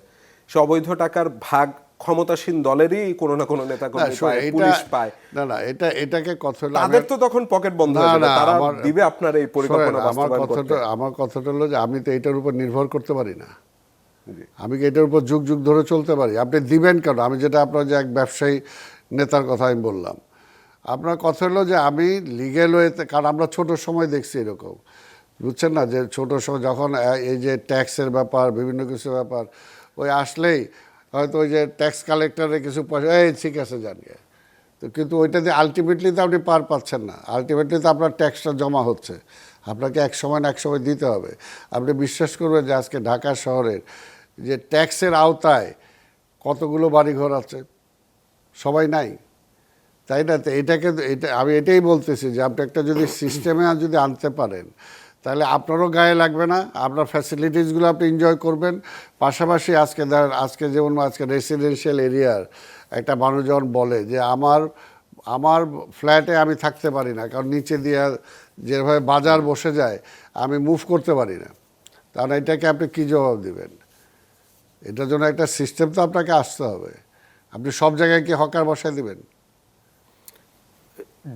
সে অবৈধ টাকার ভাগ ক্ষমতাসীন দলেরই কোনো না কোনো নেতা কর্মী পায়, পুলিশ পায়। না এটাকে কথা হলো তাদের তো তখন পকেট বন্ধ হয়ে যাবে, তারা দিবে আপনার এই পরিকল্পনা বাস্তবায়ন করতে। আমার কথাটা হলো যে আমি তো এটার উপর নির্ভর করতে পারি না। আমি কি এটার উপর যুগ যুগ ধরে চলতে পারি? আপনি দিবেন কেন? আমি যেটা আপনার যে এক ব্যবসায়ী নেতার কথা আমি বললাম, আপনার কথা হলো যে আমি লিগ্যাল ওয়েতে, কারণ আমরা ছোট সময় দেখছি এরকম, বুঝছেন না, যে ছোট সময় যখন এই যে ট্যাক্সের ব্যাপার, বিভিন্ন কিছু ব্যাপার, ওই আসলেই হয়তো ওই যে ট্যাক্স কালেক্টরের কিছু পয়সা, এই ঠিক আছে জানিয়ে, তো কিন্তু ওইটাতে আলটিমেটলি তো আপনি পার পাচ্ছেন না। আলটিমেটলি তো আপনার ট্যাক্সটা জমা হচ্ছে, আপনাকে এক সময় না এক সময় দিতে হবে। আপনি বিশ্বাস করবেন যে আজকে ঢাকা শহরের যে ট্যাক্সের আওতায় কতগুলো বাড়িঘর আছে, সবাই নাই, তাই না? তো আমি এটাই বলতেছি যে আপনি একটা যদি সিস্টেমে যদি আনতে পারেন, তাহলে আপনারও গায়ে লাগবে না, আপনার ফ্যাসিলিটিসগুলো আপনি এনজয় করবেন। পাশাপাশি আজকে যেমন আজকে রেসিডেন্সিয়াল এরিয়ার একটা মানুষ যখন বলে যে আমার ফ্ল্যাটে আমি থাকতে পারি না, কারণ নিচে দিয়ে যেভাবে বাজার বসে যায় আমি মুভ করতে পারি না, তাহলে এটাকে আপনি কী জবাব দিবেন? এটার জন্য একটা সিস্টেম তো আপনাকে আসতে হবে। আপনি সব জায়গায় কি হকার বসায় দিবেন?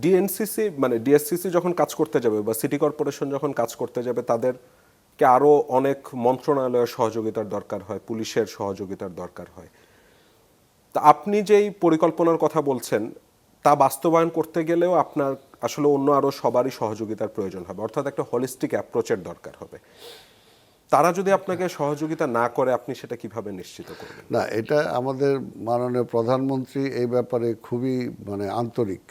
ডিএনসিসি মানে ডিএসসিসি যখন কাজ করতে যাবে বা সিটি কর্পোরেশন যখন কাজ করতে যাবে, তাদেরকে আরও অনেক মন্ত্রণালয়ের সহযোগিতার দরকার হয়, পুলিশের সহযোগিতার দরকার হয়। তা আপনি যেই পরিকল্পনার কথা বলছেন তা বাস্তবায়ন করতে গেলেও আপনার আসলে অন্য আরও সবারই সহযোগিতার প্রয়োজন হবে, অর্থাৎ একটা হলিস্টিক অ্যাপ্রোচের দরকার হবে। তারা যদি আপনাকে সহযোগিতা না করে আপনি সেটা কিভাবে নিশ্চিত করবেন? না, এটা আমাদের মাননীয় প্রধানমন্ত্রী এই ব্যাপারে খুবই আন্তরিক।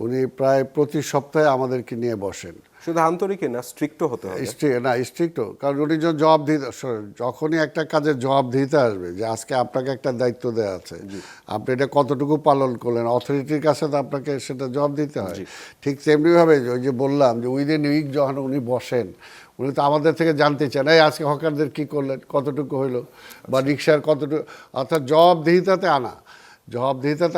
উনি প্রায় প্রতি সপ্তাহে আমাদেরকে নিয়ে বসেন। শুধু আন্তরিকই না, স্ট্রিক্টও হতে হবে। স্ট্রিক্টও, কারণ উনি যখনই একটা কাজের জবাব দিতে আসবে, যে আজকে আপনাকে একটা দায়িত্ব দেওয়া আছে, আপনি এটা কতটুকু পালন করলেন, অথরিটির কাছে তো আপনাকে সেটা জবাব দিতে হয়। ঠিক তেমনিভাবে ওই যে বললাম যে উইদিন উইক যখন উনি বসেন, উনি তো আমাদের থেকে জানতে চান, এই আজকে হকারদের কী করলেন, কতটুকু হইলো, বা রিক্সার কতটুকু, অর্থাৎ জবাবদিহিতাতে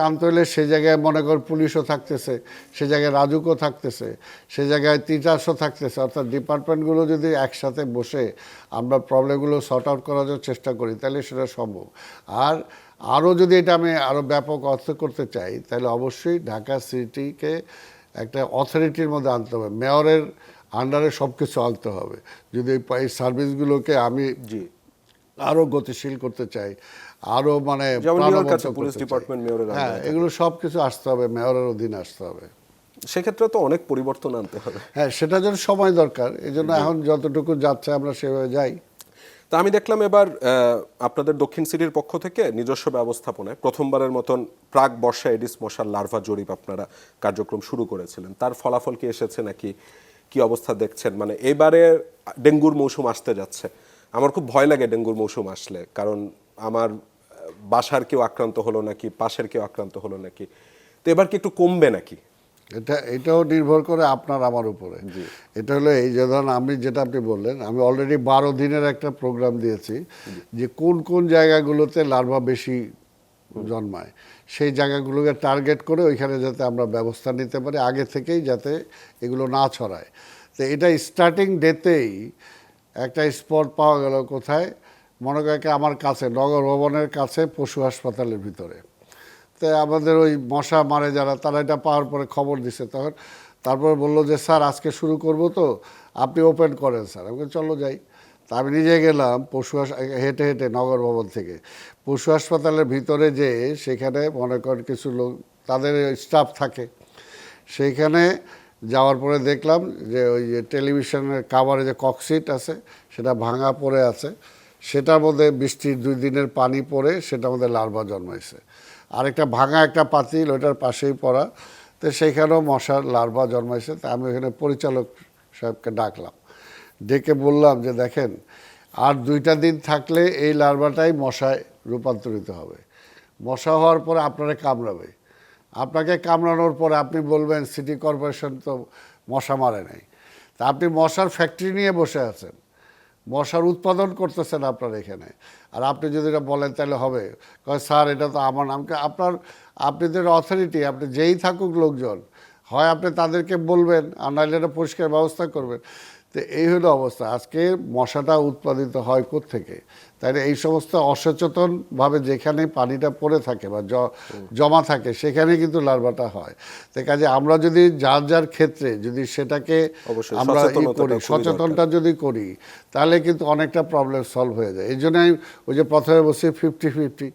আনতে হলে সে জায়গায় মনে কর পুলিশও থাকতেছে, সে জায়গায় রাজুকও থাকতেছে, সে জায়গায় তিতাসও থাকতেছে, অর্থাৎ ডিপার্টমেন্টগুলো যদি একসাথে বসে আমরা প্রবলেমগুলো সর্ট আউট করার চেষ্টা করি তাহলে সেটা সম্ভব। আরও যদি এটা আমি আরও ব্যাপক অর্থ করতে চাই, তাহলে অবশ্যই ঢাকা সিটিকে একটা অথরিটির মধ্যে আনতে হবে, মেয়রের আন্ডারে সব কিছু আনতে হবে। যদি এই সার্ভিসগুলোকে আমি আরও গতিশীল করতে চাই, আরও পুলিশ ডিপার্টমেন্ট, মেয়রের, হ্যাঁ, এগুলো সব কিছু আসতে হবে, মেয়রের অধীনে আসতে হবে। সেক্ষেত্রে তো অনেক পরিবর্তন আনতে হবে। হ্যাঁ, সেটার জন্য সময় দরকার, এই জন্য এখন যতটুকু যাচ্ছে আমরা সেভাবে যাই। তা আমি দেখলাম এবার আপনাদের দক্ষিণ সিটির পক্ষ থেকে নিজস্ব ব্যবস্থাপনায় প্রথমবারের মতন প্রাক বর্ষা এডিস মশার লার্ভা জরিপ আপনারা কার্যক্রম শুরু করেছিলেন। তার ফলাফল কি এসেছে নাকি, কি অবস্থা দেখছেন? মানে এবারে ডেঙ্গুর মৌসুম আসতে যাচ্ছে, আমার খুব ভয় লাগে ডেঙ্গুর মৌসুম আসলে, কারণ আমার বাসার কেউ আক্রান্ত হলো নাকি, পাশের কেউ আক্রান্ত হলো নাকি। তো এবার কি একটু কমবে নাকি? এটাও নির্ভর করে আপনার আমার উপরে। এটা হলো এই যে ধরুন যেটা আপনি বললেন, আমি অলরেডি 12 দিনের একটা প্রোগ্রাম দিয়েছি যে কোন কোন জায়গাগুলোতে লার্ভা বেশি জন্মায়, সেই জায়গাগুলোকে টার্গেট করে ওইখানে যাতে আমরা ব্যবস্থা নিতে পারি আগে থেকেই, যাতে এগুলো না ছড়ায়। তো এটা স্টার্টিং ডেতেই একটা স্পট পাওয়া গেল কোথায়, মনে করেন আমার কাছে নগর ভবনের কাছে পশু হাসপাতালের ভিতরে। তো আমাদের ওই মশা মারে যারা, তারা এটা পাওয়ার পরে খবর দিছে, তারপরে বললো যে স্যার আজকে শুরু করব, তো আপনি ওপেন করেন স্যার। আমি চলো যাই। তা আমি নিজে গেলাম হেঁটে হেঁটে নগর ভবন থেকে পশু হাসপাতালের ভিতরে যে সেখানে মনে করেন কিছু লোক তাদের স্টাফ থাকে, সেইখানে যাওয়ার পরে দেখলাম যে ওই যে টেলিভিশনের কাভারে যে ককশিট আছে সেটা ভাঙা পড়ে আছে, সেটার মধ্যে বৃষ্টির 2 দিনের পানি পড়ে সেটার মধ্যে লার্ভা জন্মাইছে। আরেকটা ভাঙা একটা পাতিল ওইটার পাশেই পড়া, তো সেইখানেও মশার লার্ভা জন্মাইছে। তা আমি ওখানে পরিচালক সাহেবকে ডাকলাম, ডেকে বললাম যে দেখেন আর 2টা দিন থাকলে এই লার্ভাটাই মশায় রূপান্তরিত হবে, মশা হওয়ার পরে আপনারা কামড়াবে, আপনাকে কামড়ানোর পরে আপনি বলবেন সিটি কর্পোরেশন তো মশা মারে নাই। তা আপনি মশার ফ্যাক্টরি নিয়ে বসে আছেন, মশার উৎপাদন করতেছেন আপনার এখানে, আর আপনি যদি এটা বলেন তাহলে হবে? কয় স্যার এটা তো আমার নামকে আপনাদের অথরিটি, আপনি যেই থাকুক লোকজন, হয় আপনি তাদেরকে বলবেন আর নাহলে এটা পরিষ্কার ব্যবস্থা করবেন। তো এই হলো অবস্থা। আজকে মশাটা উৎপাদিত হয় কোত্থেকে? তাই না, এই সমস্ত অসচেতনভাবে যেখানে পানিটা পড়ে থাকে বা জমা থাকে সেখানে কিন্তু লার্ভাটা হয়। তো কাজে আমরা যদি যার যার ক্ষেত্রে যদি সেটাকে অবশ্যই আমরা সচেতনতাটা খুবই সচেতনটা যদি করি তাহলে কিন্তু অনেকটা প্রবলেম সলভ হয়ে যায়। এই জন্যই ওই যে প্রথমে বলছি 50-50,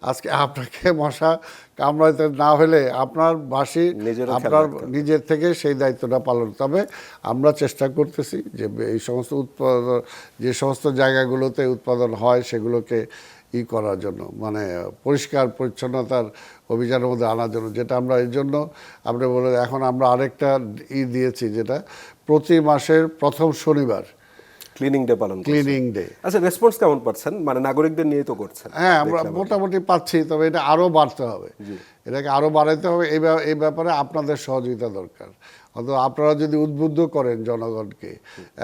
আজকে আপনাকে মশা কামড়াইতে না হলে আপনার বাসি নিজেরও খেয়াল আপনার রাখতে হবে। নিজের থেকে সেই দায়িত্বটা পালন। তবে আমরা চেষ্টা করতেছি যে এই সমস্ত উৎপাদন যে সমস্ত জায়গাগুলোতে উৎপাদন হয় সেগুলোকে করার জন্য, মানে পরিষ্কার পরিচ্ছন্নতার অভিযানের মধ্যে আনার জন্য, যেটা আমরা এই জন্য আপনি বলে এখন আমরা আরেকটা দিয়েছি, যেটা প্রতি মাসের প্রথম শনিবার ক্লিনিং ডে পালন করছেন। Cleaning day. আচ্ছা, রেসপন্স কেমন পাচ্ছেন? মানে নাগরিকদের নিয়ে তো করছেন। হ্যাঁ, আমরা দেখলাম। মোটামুটি পাচ্ছি, তবে এটা আরও বাড়তে হবে, এটাকে আরও বাড়াইতে হবে। এই ব্যাপারে আপনাদের সহযোগিতা দরকার। অথবা আপনারা যদি উদ্বুদ্ধ করেন জনগণকে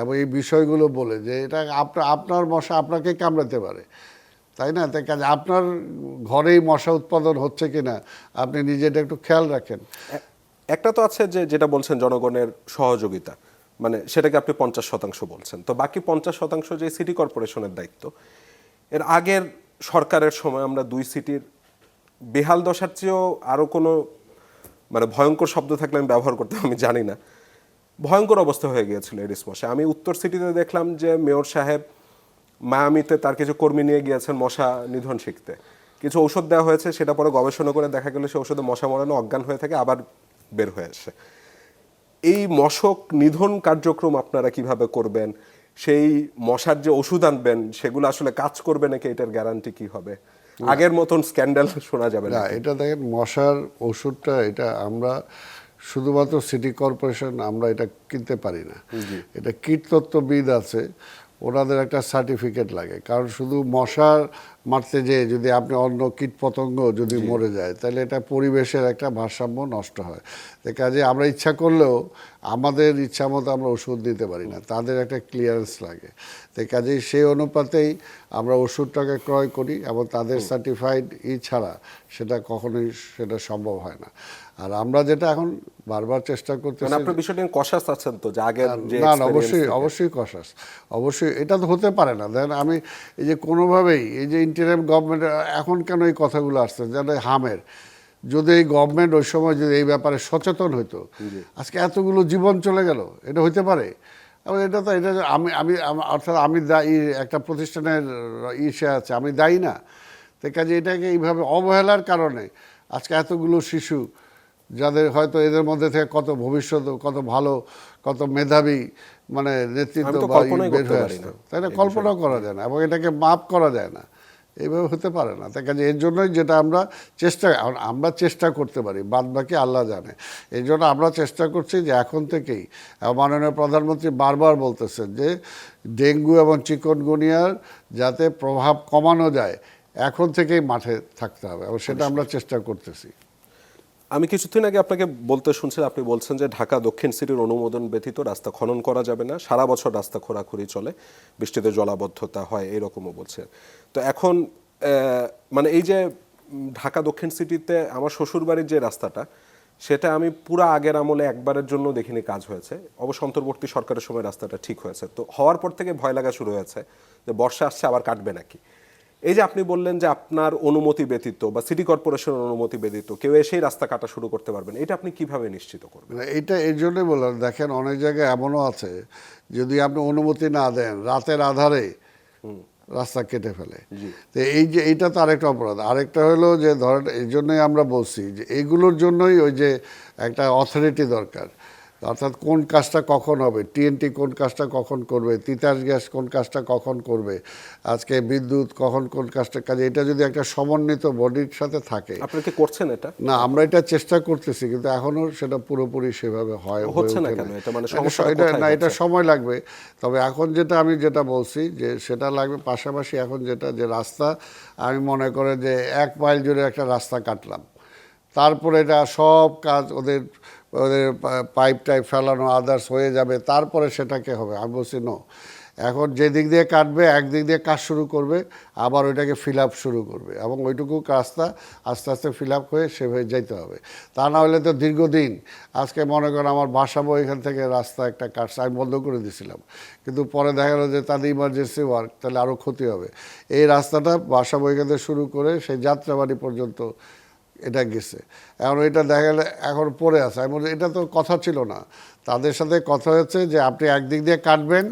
এবং এই বিষয়গুলো বলে যে এটা আপনার মশা আপনাকে কামড়াতে পারে, তাই না? তাই কাজে আপনার ঘরেই মশা উৎপাদন হচ্ছে কিনা আপনি নিজেটা একটু খেয়াল রাখেন। একটা তো আছে যে যেটা বলছেন জনগণের সহযোগিতা, মানে সেটাকে আপনি 50% বলছেন, তো বাকি 50% যে সিটি কর্পোরেশনের দায়িত্ব, এর আগের সরকারের সময় আমরা 2 সিটির বেহাল দশার চেয়েও আরও কোনো মানে ভয়ঙ্কর শব্দ থাকলে আমি ব্যবহার করতে আমি জানি না, ভয়ঙ্কর অবস্থা হয়ে গিয়েছিল এডিস মশা। আমি উত্তর সিটিতে দেখলাম যে মেয়র সাহেব মায়ামিতে তার কিছু কর্মী নিয়ে গিয়েছেন মশা নিধন শিখতে, কিছু ঔষধ দেওয়া হয়েছে, সেটা পরে গবেষণা করে দেখা গেল সে ঔষধে মশা মরানো, অজ্ঞান হয়ে থাকে, আবার বের হয়ে আসে। এই মশক নিধন কার্যক্রম আপনারা কিভাবে করবেন? সেই মশার যে ওষুধ আনবেন সেগুলো আসলে কাজ করবে নাকি, এটার গ্যারান্টি কি হবে? আগের মতন স্ক্যান্ডাল শোনা যাবে না? না, এটা দেখেন মশার ওষুধটা এটা আমরা শুধুমাত্র সিটি কর্পোরেশন আমরা এটা কিনতে পারি না, এটা কীটতত্ত্ববিদ আছে, ওনাদের একটা সার্টিফিকেট লাগে। কারণ শুধু মশার মারতে যেয়ে যদি আপনি অন্য কীট পতঙ্গ যদি মরে যায় তাহলে এটা পরিবেশের একটা ভারসাম্য নষ্ট হয়। তো কাজে আমরা ইচ্ছা করলেও আমাদের ইচ্ছা মতো আমরা ওষুধ দিতে পারি না, তাদের একটা ক্লিয়ারেন্স লাগে। তো কাজেই সেই অনুপাতেই আমরা ওষুধটাকে ক্রয় করি এবং তাদের সার্টিফাইড ছাড়া সেটা কখনোই সেটা সম্ভব হয় না। আর আমরা যেটা এখন বারবার চেষ্টা করতেছি, মানে আপনার বিষয়টা কষাস আছেন তো যে আগের যে না experience অবশ্যই কষাস, অবশ্যই এটা তো হতে পারে না। দেখেন আমি এই যে কোনোভাবেই এই যে ইন্টারিম গভর্নমেন্ট এখন কেন এই কথাগুলো আসছে যেন হামের, যদি এই গভর্নমেন্ট ওই সময় যদি এই ব্যাপারে সচেতন হইতো আজকে এতগুলো জীবন চলে গেল, এটা হইতে পারে? আবার এটা তো এটা অর্থাৎ আমি দায়ী, একটা প্রতিষ্ঠানের ইসে আছে, আমি দায়ী না। তো কাজে এটাকে এইভাবে অবহেলার কারণে আজকে এতগুলো শিশু যাদের হয়তো এদের মধ্যে থেকে কত ভবিষ্যৎ, কত ভালো, কত মেধাবী মানে নেতৃত্ব বের হয়ে আসতো, তাই না? কল্পনা করা যায় না এবং এটাকে মাপ করা যায় না, এইভাবে হতে পারে না। তাই কাজে এর জন্যই যেটা আমরা চেষ্টা করতে পারি, বাদ বাকি আল্লাহ জানে। এই জন্য আমরা চেষ্টা করছি যে এখন থেকেই, মাননীয় প্রধানমন্ত্রী বারবার বলতেছেন যে ডেঙ্গু এবং চিকনগুনিয়ার যাতে প্রভাব কমানো যায় এখন থেকেই মাঠে থাকতে হবে এবং সেটা আমরা চেষ্টা করতেছি। আমি কিছুদিন আগে আপনাকে বলতে শুনছি, আপনি বলছেন যে ঢাকা দক্ষিণ সিটির অনুমোদন ব্যতীত রাস্তা খনন করা যাবে না, সারা বছর রাস্তা খোঁড়াখুড়ি চলে, বৃষ্টিতে জলাবদ্ধতা হয়, এরকমও বলছে। তো এখন মানে এই যে ঢাকা দক্ষিণ সিটিতে আমার শ্বশুরবাড়ির যে রাস্তাটা, সেটা আমি পুরো আগের আমলে একবারের জন্য দেখিনি কাজ হয়েছে, অবশ্য অন্তর্বর্তী সরকারের সময় রাস্তাটা ঠিক হয়েছে। তো হওয়ার পর থেকে ভয় লাগা শুরু হয়েছে যে বর্ষা আসছে আবার কাটবে নাকি। এই যে আপনি বললেন যে আপনার অনুমতি ব্যতীত বা সিটি কর্পোরেশনের অনুমতি ব্যতীত কেউ এসেই রাস্তা কাটা শুরু করতে পারবেন, এটা আপনি কিভাবে নিশ্চিত করবেন? মানে এইটা এর জন্যই বললাম, দেখেন অনেক জায়গায় এমনও আছে যদি আপনি অনুমতি না দেন রাতের আধারে রাস্তা কেটে ফেলে। তো এই যে এইটা তো আরেকটা অপরাধ। আরেকটা হলো যে ধরেন এই জন্যই আমরা বলছি যে এইগুলোর জন্যই ওই যে একটা অথরিটি দরকার, অর্থাৎ কোন কাজটা কখন হবে, টিএনটি কোন কাজটা কখন করবে, তিতাস গ্যাস কোন কাজটা কখন করবে, আজকে বিদ্যুৎ কখন কোন কাজটা কাজে, এটা যদি একটা সমন্বিত বডির সাথে থাকে। আপনি কি করছেন এটা? না, আমরা এটা চেষ্টা করতেছি কিন্তু এখনো সেটা পুরোপুরি সেভাবে হচ্ছে না কেন? এটা মানে সমস্যাটা কোথায় না, এটা হচ্ছে? সময় লাগবে। তবে এখন যেটা আমি যেটা বলছি যে সেটা লাগবে, পাশাপাশি এখন যেটা যে রাস্তা আমি মনে করে যে 1 মাইল জুড়ে একটা রাস্তা কাটলাম, তারপরে এটা সব কাজ ওদের ওদের পাইপ টাইপ ফেলানো আদার্স হয়ে যাবে, তারপরে সেটাকে হবে। আমি বলছি নো, এখন যে দিক দিয়ে কাটবে একদিক দিয়ে কাজ শুরু করবে, আবার ওইটাকে ফিল আপ শুরু করবে এবং ওইটুকু রাস্তা আস্তে আস্তে ফিল আপ হয়ে সে হয়ে যাইতে হবে। তা না হলে তো দীর্ঘদিন, আজকে মনে করেন আমার বাসাবো এখান থেকে রাস্তা একটা কাটছে, আমি বন্ধ করে দিয়েছিলাম, কিন্তু পরে দেখা গেলো যে তাদের ইমার্জেন্সি ওয়ার্ক, তাহলে আরও ক্ষতি হবে। এই রাস্তাটা বাসাবো এখান থেকে শুরু করে সেই যাত্রাবাড়ি পর্যন্ত এটা গেছে, এখন এটা দেখা গেলে এখন পড়ে আছে। আমি বলছি এটা তো কথা ছিল না, তাদের সাথে কথা হয়েছে যে আপনি একদিক দিয়ে কাটবেন,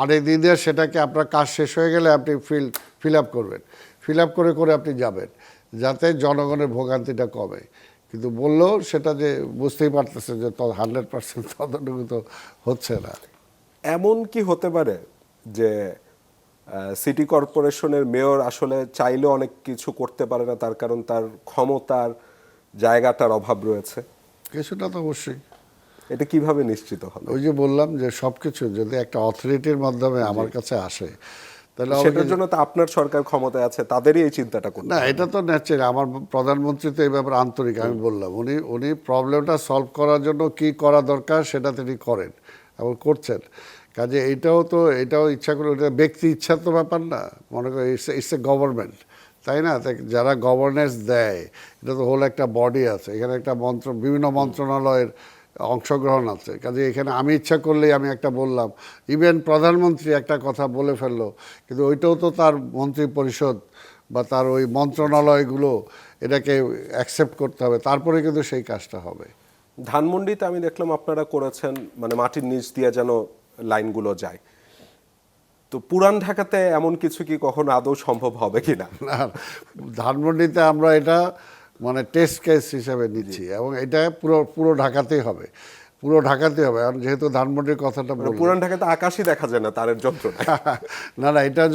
আরেক দিক দিয়ে সেটাকে আপনার কাজ শেষ হয়ে গেলে আপনি ফিল আপ করবেন, ফিল আপ করে করে আপনি যাবেন, যাতে জনগণের ভোগান্তিটা কমে। কিন্তু বললেও সেটা যে বুঝতেই পারতেছে যে 100% ততটুকু তো হচ্ছে না। এমন কি হতে পারে যে সিটি কর্পোরেশনের মেয়র আসলে চাইলেও অনেক কিছু করতে পারে না, তার কারণ তার ক্ষমতার জায়গাটার অভাব রয়েছে? কিছুটা তো অবশ্যই। এটা কিভাবে নিশ্চিত হবে? ওই যে বললাম যে সবকিছু যদি একটা অথরিটির মাধ্যমে আমার কাছে আসে, তাহলে সেটার জন্য তো আপনার সরকার ক্ষমতায় আছে, তাদেরই এই চিন্তাটা করতে না, হবে। এটা তো ন্যাচারাল। আমার প্রধানমন্ত্রী তো এই ব্যাপারে আন্তরিক, আমি বললাম উনি প্রবলেমটা সলভ করার জন্য কি করা দরকার সেটা তিনি করেন এবং করছেন। কাজে এটাও ইচ্ছা করে, ওটা ব্যক্তি ইচ্ছার তো ব্যাপার না, মনে করি ইটস এ গভর্নমেন্ট, তাই না? যারা গভর্নেন্স দেয় এটা তো হোল একটা বডি আছে, এখানে একটা বিভিন্ন মন্ত্রণালয়ের অংশগ্রহণ আছে। কাজে এখানে আমি ইচ্ছা করলেই আমি একটা বললাম, ইভেন প্রধানমন্ত্রী একটা কথা বলে ফেললো, কিন্তু ওইটাও তো তার মন্ত্রী পরিষদ বা তার ওই মন্ত্রণালয়গুলো এটাকে অ্যাকসেপ্ট করতে হবে, তারপরে কিন্তু সেই কাজটা হবে। ধানমন্ডিতে আমি দেখলাম আপনারা করেছেন মানে মাটির নিচ দিয়ে যেন লাইনগুলো যায়, তো পুরান ঢাকাতে এমন কিছু কি কখনো আদৌ সম্ভব হবে কিনা? না, ধানমন্ডিতে আমরা এটা মানে টেস্ট কেস হিসাবে নিচ্ছি এবং এটা পুরো ঢাকাতেই হবে, পুরো ঢাকাতেই হবে। আর যেহেতু ধানমন্ডির কথাটা মানে বললাম, পুরান ঢাকাতে আকাশই দেখা যায় না তারের যন্ত্রণা। না, এটার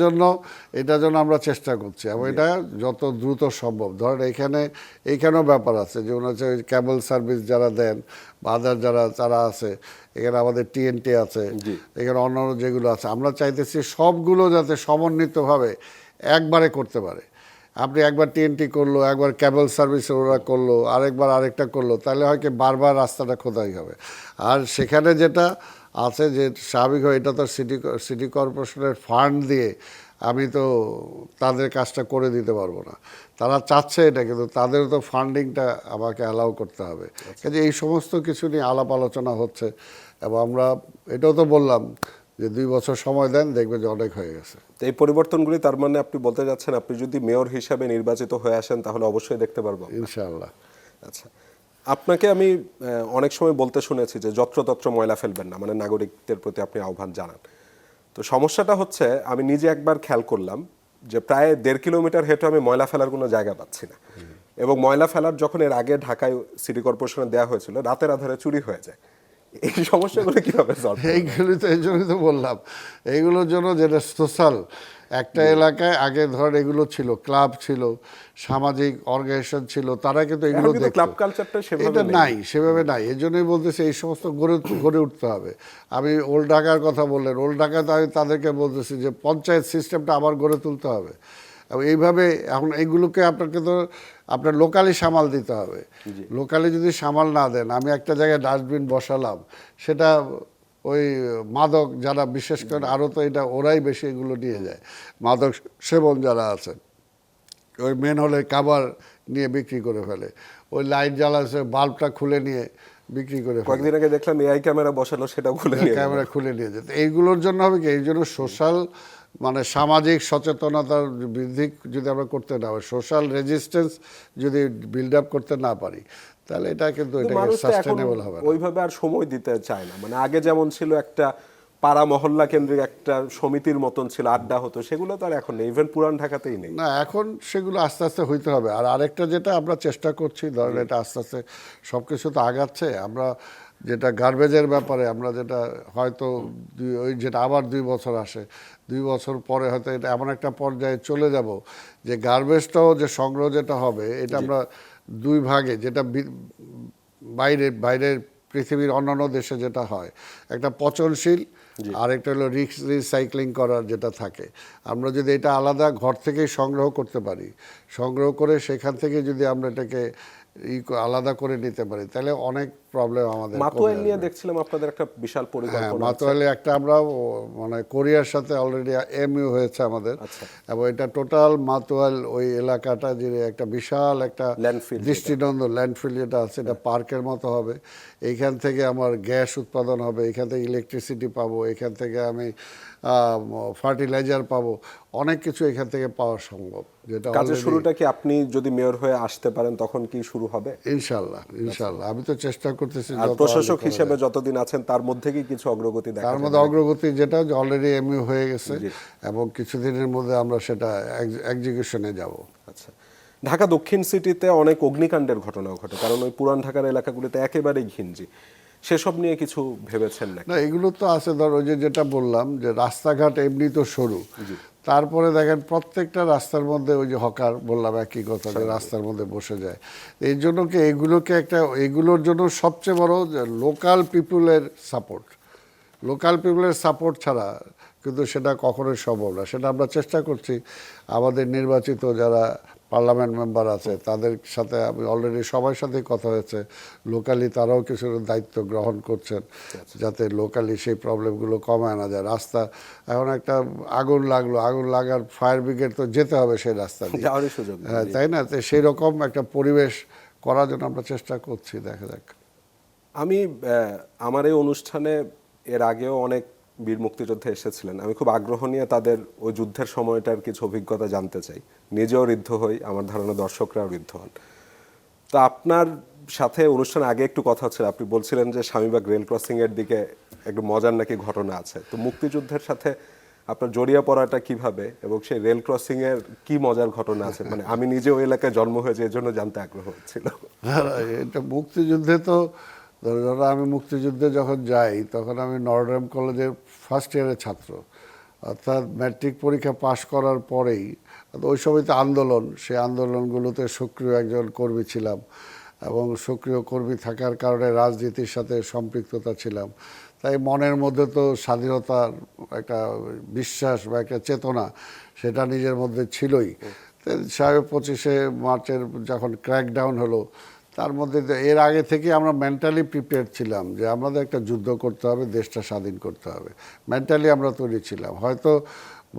জন্য আমরা চেষ্টা করছি এবং এটা যত দ্রুত সম্ভব। ধরেন এইখানেও ব্যাপার আছে, যেমন হচ্ছে কেবল সার্ভিস যারা দেন বা আদার যারা আছে, এখানে আমাদের টিএনটি আছে, এখানে অন্যান্য যেগুলো আছে, আমরা চাইতেছি সবগুলো যাতে সমন্বিতভাবে একবারে করতে পারে। আপনি একবার টিএনটি করলো, একবার কেবল সার্ভিস ওরা করলো, আরেকবার আরেকটা করলো, তাহলে হয় কি বারবার রাস্তাটা খোদাই হবে। আর সেখানে যেটা আছে যে স্বাভাবিকভাবে এটা তো সিটি কর্পোরেশনের ফান্ড দিয়ে আমি তো তাদের কাজটা করে দিতে পারবো না, তারা চাচ্ছে এটা, কিন্তু তাদেরও তো ফান্ডিংটা আমাকে অ্যালাউ করতে হবে। কাজে এই সমস্ত কিছু নিয়ে আলাপ আলোচনা হচ্ছে এবং আমরা এটাও তো বললাম যে 2 বছর সময় দেন, দেখবে যে অনেক হয়ে গেছে। তো এই পরিবর্তনগুলি তার মানে আপনি বলতে যাচ্ছেন আপনি যদি মেয়র হিসাবে নির্বাচিত হয়ে আসেন তাহলে অবশ্যই দেখতে পারবো? ইনশাআল্লাহ। আচ্ছা, আপনাকে আমি অনেক সময় বলতে শুনেছি যে যত্রতত্র ময়লা ফেলবেন না, মানে নাগরিকদের প্রতি আপনি আহ্বান জানান। তো সমস্যাটা হচ্ছে আমি নিজে একবার খেয়াল করলাম যে প্রায় 1.5 কিলোমিটার হেঁটে আমি ময়লা ফেলার কোনো জায়গা পাচ্ছি না, এবং ময়লা ফেলার যখন এর আগে ঢাকায় সিটি কর্পোরেশনে দেওয়া হয়েছিল রাতের আধারে চুরি হয়ে যায়। এই সমস্যাগুলো কিভাবে সলভ? এই জন্যই তো বললাম, এইগুলোর জন্য যেটা সোশ্যাল একটা এলাকায় আগে ধর এগুলো ছিল, ক্লাব ছিল, সামাজিক অর্গানাইজেশন ছিল, তারা কিন্তু এগুলো দেখতো। ক্লাব কালচারটা এটা নাই, সেভাবে নাই। এই জন্যই বলতেছি এই সমস্ত গড়ে উঠতে হবে। আমি ওল্ড ঢাকার কথা বললেন, ওল্ড ঢাকাতে আমি তাদেরকে বলতেছি যে পঞ্চায়েত সিস্টেমটা আবার গড়ে তুলতে হবে। এবং এইভাবে এখন এইগুলোকে আপনাকে তো আপনার লোকালি সামাল দিতে হবে। লোকালি যদি সামাল না দেন, আমি একটা জায়গায় ডাস্টবিন বসালাম, সেটা ওই মাদক যারা, বিশেষ করে আরও তো এটা ওরাই বেশি এগুলো নিয়ে যায়, মাদক সেবন যারা আছে, ওই মেন হলে কাভার নিয়ে বিক্রি করে ফেলে, ওই লাইট জ্বালাচ্ছে বাল্বটা খুলে নিয়ে বিক্রি করে ফেলে। কয়েকদিন আগে দেখলাম এআই ক্যামেরা বসালো, সেটাও খুলে নিয়ে ক্যামেরা খুলে নিয়ে যেত। এইগুলোর জন্য হবে কি, এই জন্য সোশ্যাল মানে সামাজিক সচেতনতার বৃদ্ধি যদি আমরা করতে না পারি, সোশ্যাল রেজিস্ট্যান্স যদি বিল্ড আপ করতে না পারি, তাহলে এটা কিন্তু এটাকে মানুষ তো এখন সাস্টেনেবল হবে না। ওইভাবে আর সময় দিতে চায় না। মানে আগে যেমন ছিল একটা পাড়া মহল্লা কেন্দ্রিক একটা সমিতির মতন ছিল, আড্ডা হতো, সেগুলো তো আর এখন নেই, ইভেন পুরান ঢাকাতেই নেই। না, এখন সেগুলো আস্তে আস্তে হইতে হবে। আর আরেকটা যেটা আমরা চেষ্টা করছি, ধরেন এটা আস্তে আস্তে সব কিছু তো আগাচ্ছে, আমরা যেটা গার্বেজের ব্যাপারে আমরা যেটা হয়তো ওই যেটা আবার 2 বছর আসে, 2 বছর পরে হয়তো এটা এমন একটা পর্যায়ে চলে যাব যে গার্বেজটাও যে সংগ্রহ যেটা হবে এটা আমরা 2 ভাগে, যেটা বাইরের পৃথিবীর অন্যান্য দেশে যেটা হয়, একটা পচনশীল আর একটা হলো রিসাইক্লিং করার যেটা থাকে, আমরা যদি এটা আলাদা ঘর থেকেই সংগ্রহ করতে পারি, সংগ্রহ করে সেখান থেকে যদি আমরা এটাকে আলাদা করে নিতে পারি, তাহলে অনেক প্রবলেম আমাদের মাতোয়াইল নিয়ে দেখছিলাম আপনাদের একটা বিশাল পরিকল্পনা আছে। মাতোয়াইলে একটা আমরা মানে কোরিয়ার সাথে অলরেডি এমইউ হয়েছে আমাদের, এবং এটা টোটাল মাতোয়াইল ওই এলাকাটা যে একটা বিশাল একটা দৃষ্টিনন্দন ল্যান্ডফিল যেটা আছে, এটা পার্কের মতো হবে। এইখান থেকে আমার গ্যাস উৎপাদন হবে, এখান থেকে ইলেকট্রিসিটি পাবো, এখান থেকে আমি ফার্টিলাইজার পাবো, অনেক কিছু এখান থেকে পাওয়া সম্ভব। যেটা কাজের শুরুটা কি আপনি যদি মেয়র হয়ে আসতে পারেন তখন কি শুরু হবে? ইনশাল্লাহ, ইনশাল্লাহ আমি তো চেষ্টা করতেছি। আর প্রশাসক হিসেবে যতদিন আছেন তার মধ্যে কি কিছু অগ্রগতি দেখা তার মধ্যে অগ্রগতি যেটা অলরেডি এমইউ হয়ে গেছে, এবং কিছুদিনের মধ্যে আমরা সেটা এক্সিকিউশনে যাব। আচ্ছা, ঢাকা দক্ষিণ সিটিতে অনেক অগ্নিকাণ্ডের ঘটনাও ঘটে, কারণ ওই পুরান ঢাকার এলাকাগুলিতে একেবারেই ঘিঞ্জি। সেসব নিয়ে কিছু ভেবেছেন না? না, এগুলো তো আছে। ধর ওই যেটা বললাম যে রাস্তাঘাট এমনি তো সরু, তারপরে দেখেন প্রত্যেকটা রাস্তার মধ্যে ওই যে হকার বললাম একই কথা, যে রাস্তার মধ্যে বসে যায়। এই জন্য কি এগুলোর জন্য সবচেয়ে বড় লোকাল পিপুলের সাপোর্ট। লোকাল পিপুলের সাপোর্ট ছাড়া কিন্তু সেটা কখনোই সম্ভব না। সেটা আমরা চেষ্টা করছি, আমাদের নির্বাচিত যারা পার্লামেন্ট মেম্বার আছে তাদের সাথে আমি অলরেডি সবার সাথেই কথা হয়েছে, লোকালি তারাও কিছু দায়িত্ব গ্রহণ করছেন যাতে লোকালি সেই প্রবলেমগুলো কমে আনা যায়। রাস্তা এখন একটা আগুন লাগার ফায়ার ব্রিগেড তো যেতে হবে সেই রাস্তা দিয়ে, হ্যাঁ তাই না? তো সেই রকম একটা পরিবেশ করার জন্য আমরা চেষ্টা করছি, দেখা যাক। আমি আমার এই অনুষ্ঠানে এর আগেও অনেক বীর মুক্তিযোদ্ধা এসেছিলেন, আমি খুব আগ্রহ নিয়ে তাদের ওই যুদ্ধের সময়টার কিছু অভিজ্ঞতা জানতে চাই। নিজেও ঋদ্ধ হই, আমার ধারণা দর্শকরাও ঋদ্ধ হন। তো আপনার সাথে অনুষ্ঠানে আগে একটু কথা হচ্ছিল, আপনি বলছিলেন যে স্বামীবাগ রেল ক্রসিং এর দিকে একটু মজার নাকি ঘটনা আছে। তো মুক্তিযুদ্ধের সাথে আপনার জড়িয়ে পড়াটা কিভাবে, এবং সেই রেল ক্রসিং এর কি মজার ঘটনা আছে? মানে আমি নিজে ওই এলাকায় জন্ম হয়েছে, এর জন্য জানতে আগ্রহ হচ্ছিল। এটা মুক্তিযুদ্ধে তো ধরো আমি মুক্তিযুদ্ধে যখন যাই তখন আমি নরডেম কলেজের ফার্স্ট ইয়ারের ছাত্র, অর্থাৎ ম্যাট্রিক পরীক্ষা পাশ করার পরেই। ওই সময় তো আন্দোলন, সেই আন্দোলনগুলোতে সক্রিয় একজন কর্মী ছিলাম, এবং সক্রিয় কর্মী থাকার কারণে রাজনীতির সাথে সম্পৃক্ততা ছিলাম। তাই মনের মধ্যে তো স্বাধীনতার একটা বিশ্বাস বা একটা চেতনা সেটা নিজের মধ্যে ছিলই। 25শে মার্চের যখন ক্র্যাকডাউন হলো, তার মধ্যে এর আগে থেকে আমরা মেন্টালি প্রিপেয়ার ছিলাম যে আমাদের একটা যুদ্ধ করতে হবে, দেশটা স্বাধীন করতে হবে। মেন্টালি আমরা তৈরি ছিলাম। হয়তো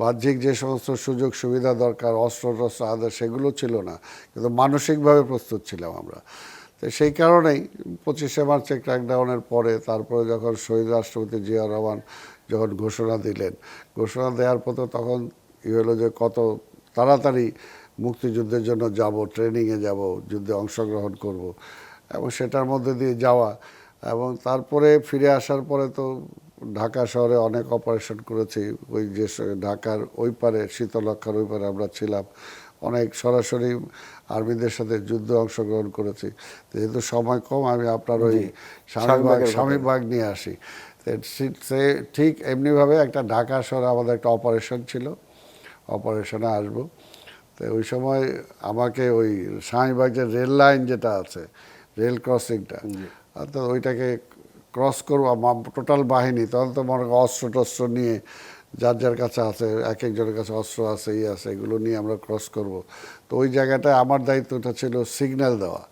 বাহ্যিক যে সমস্ত সুযোগ সুবিধা দরকার, অস্ত্র টস্ত্র আদার, সেগুলো ছিল না, কিন্তু মানসিকভাবে প্রস্তুত ছিলাম আমরা। তো সেই কারণেই 25শে মার্চে ক্র্যাকডাউনের পরে, তারপরে যখন শহীদ রাষ্ট্রপতি জিয়াউর রহমান যখন ঘোষণা দিলেন, ঘোষণা দেওয়ার পর তখন হলো যে কত তাড়াতাড়ি মুক্তিযুদ্ধের জন্য যাব, ট্রেনিংয়ে যাব, যুদ্ধে অংশগ্রহণ করব, এবং সেটার মধ্যে দিয়ে যাওয়া। এবং তারপরে ফিরে আসার পরে তো ঢাকা শহরে অনেক অপারেশন করেছি। ওই যে ঢাকার ওই পারে, শীতলক্ষার ওই পারে আমরা ছিলাম, অনেক সরাসরি আর্মিদের সাথে যুদ্ধে অংশগ্রহণ করেছি। যেহেতু সময় কম, আমি আপনার ওই স্বামীবাগ নিয়ে আসি। সে ঠিক এমনিভাবে একটা ঢাকা শহরে আমাদের একটা অপারেশন ছিল, অপারেশনে আসবো। তো ওই সময় আমাকে ওই স্বামীবাগ যে রেল লাইন যেটা আছে, রেল ক্রসিংটা, অর্থাৎ ওইটাকে ক্রস করবো, টোটাল বাহিনী তখন তো মনে করেন অস্ত্র টস্ত্র নিয়ে যার যার কাছে আছে, এক একজনের কাছে অস্ত্র আছে, আছে, এগুলো নিয়ে আমরা ক্রস করব। তো ওই জায়গাটায় আমার দায়িত্বটা ছিল সিগন্যাল দেওয়া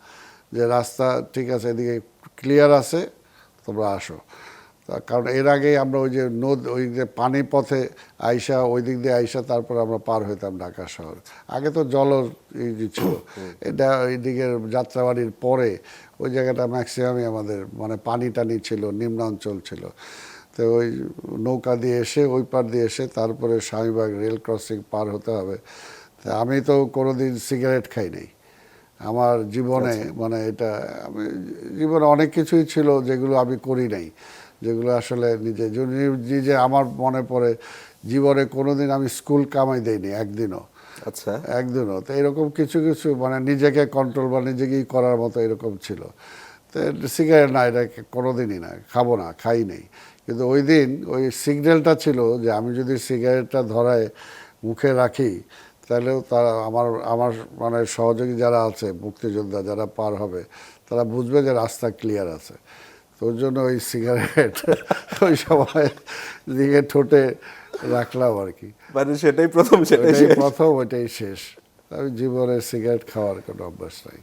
যে রাস্তা ঠিক আছে, এদিকে ক্লিয়ার আছে, তোমরা আসো। কারণ এর আগেই আমরা ওই যে ওই যে পানি পথে আইসা, ওই দিক দিয়ে আইসা তারপর আমরা পার হইতাম ঢাকা শহর। আগে তো জল ছিল, এটা ওই দিকের যাত্রাবাড়ির পরে ওই জায়গাটা ম্যাক্সিমামই আমাদের মানে পানি টানি ছিল, নিম্নাঞ্চল ছিল। তো ওই নৌকা দিয়ে এসে ওই পার দিয়ে এসে তারপরে স্বামীবাগ রেল ক্রসিং পার হতে হবে। তা আমি তো কোনোদিন সিগারেট খাই নাই আমার জীবনে, মানে এটা আমি জীবনে অনেক কিছুই ছিল যেগুলো আমি করি নাই, যেগুলো আসলে নিজে আমার মনে পড়ে জীবনে কোনোদিন আমি স্কুল কামাই দেইনি একদিনও। আচ্ছা, একদিনও। তো এরকম কিছু কিছু মানে নিজেকে কন্ট্রোল বা নিজেকেই করার মতো এরকম ছিল। তো সিগারেট না, এটা কোনোদিনই না, খাবো না, খাই নেই। কিন্তু ওই দিন ওই সিগন্যালটা ছিল যে আমি যদি সিগারেটটা ধরায় মুখে রাখি তাহলেও তারা আমার আমার মানে সহযোগী যারা আছে, মুক্তিযোদ্ধা যারা পার হবে, তারা বুঝবে যে রাস্তা ক্লিয়ার আছে। তো ওর জন্য ওই সিগারেট ওই সময় দিকে ঠোঁটে রাখলাম আর কি। মানে সেটাই প্রথম, সেটাই ওইটাই শেষ। প্রথম, ওইটাই শেষ। আমি জীবনে সিগারেট খাওয়ার কোনো অভ্যাস নাই।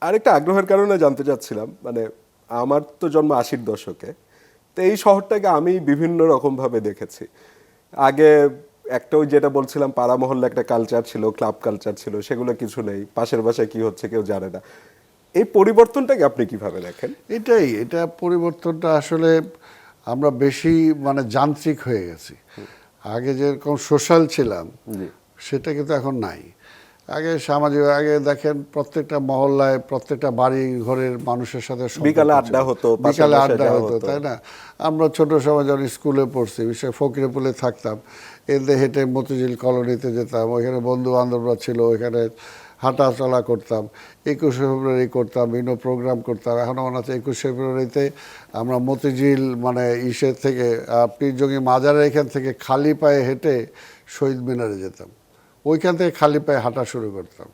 আরেকটা আগ্রহের কারণে জানতে চাচ্ছিলাম, মানে আমার তো জন্ম 80-র দশকে, তো এই শহরটাকে আমি বিভিন্ন রকম ভাবে দেখেছি। আগে একটা ওই যেটা বলছিলাম পাড়া মহল্লা একটা কালচার ছিল, ক্লাব কালচার ছিল, সেগুলো কিছু নেই, পাশের বাসায় কি হচ্ছে কেউ জানে না। এই পরিবর্তনটাকে আপনি কিভাবে দেখেন? এটা পরিবর্তনটা আসলে আমরা বেশি মানে যান্ত্রিক হয়ে গেছি। আগে যেরকম সোশ্যাল ছিলাম সেটা কিন্তু এখন নাই। আগে সামাজিক, আগে দেখেন প্রত্যেকটা মহল্লায় প্রত্যেকটা বাড়ি ঘরের মানুষের সাথে সম্পর্ক বিকালে ছিল। আড্ডা হতো, বিকালে পাশের বাসায় আড্ডা যাওয়া হতো, হতো। তাই না? আমরা ছোট সময় যখন স্কুলে পড়ছি, বিশেষ ফকিরপুলে থাকতাম, এতে হেঁটে মতিঝিল কলোনিতে যেতাম, ওইখানে বন্ধু বান্ধবরা ছিল, ওইখানে হাঁটা চলা করতাম। 21শে ফেব্রুয়ারি করতাম, বিভিন্ন প্রোগ্রাম করতাম। এখনও মনে আছে 21শে ফেব্রুয়ারিতে আমরা মতিঝিল মানে ইসের থেকে পীরজঙ্গি মাজারের এখান থেকে খালি পায়ে হেঁটে শহীদ মিনারে যেতাম, ওইখান থেকে খালি পায়ে হাঁটা শুরু করতাম।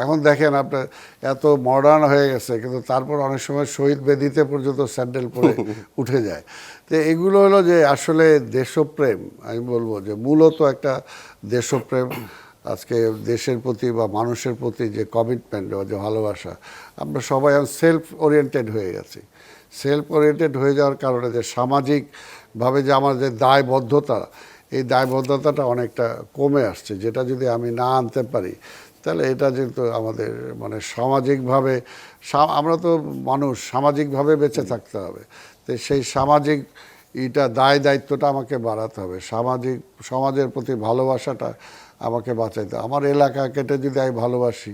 এখন দেখেন আপনার এত মডার্ন হয়ে গেছে, কিন্তু তারপর অনেক সময় শহীদ বেদিতে পর্যন্ত স্যান্ডেল পরে উঠে যায়। তো এগুলো হলো যে আসলে দেশপ্রেম, আমি বলবো যে মূলত একটা দেশপ্রেম, আজকে দেশের প্রতি বা মানুষের প্রতি যে কমিটমেন্ট বা যে ভালোবাসা, আমরা সবাই সেলফ ওরিয়েন্টেড হয়ে গেছি। সেলফ ওরিয়েন্টেড হয়ে যাওয়ার কারণে যে সামাজিকভাবে যে আমার যে দায়বদ্ধতা, এই দায়বদ্ধতাটা অনেকটা কমে আসছে। যেটা যদি আমি না আনতে পারি তাহলে এটা যেহেতু আমাদের মানে সামাজিকভাবে, আমরা তো মানুষ, সামাজিকভাবে বেঁচে থাকতে হবে। তো সেই সামাজিক দায়িত্বটা আমাকে বাড়াতে হবে। সমাজের প্রতি ভালোবাসাটা আমাকে বাঁচাইতে হবে। আমার এলাকা কেটে যদি আমি ভালোবাসি,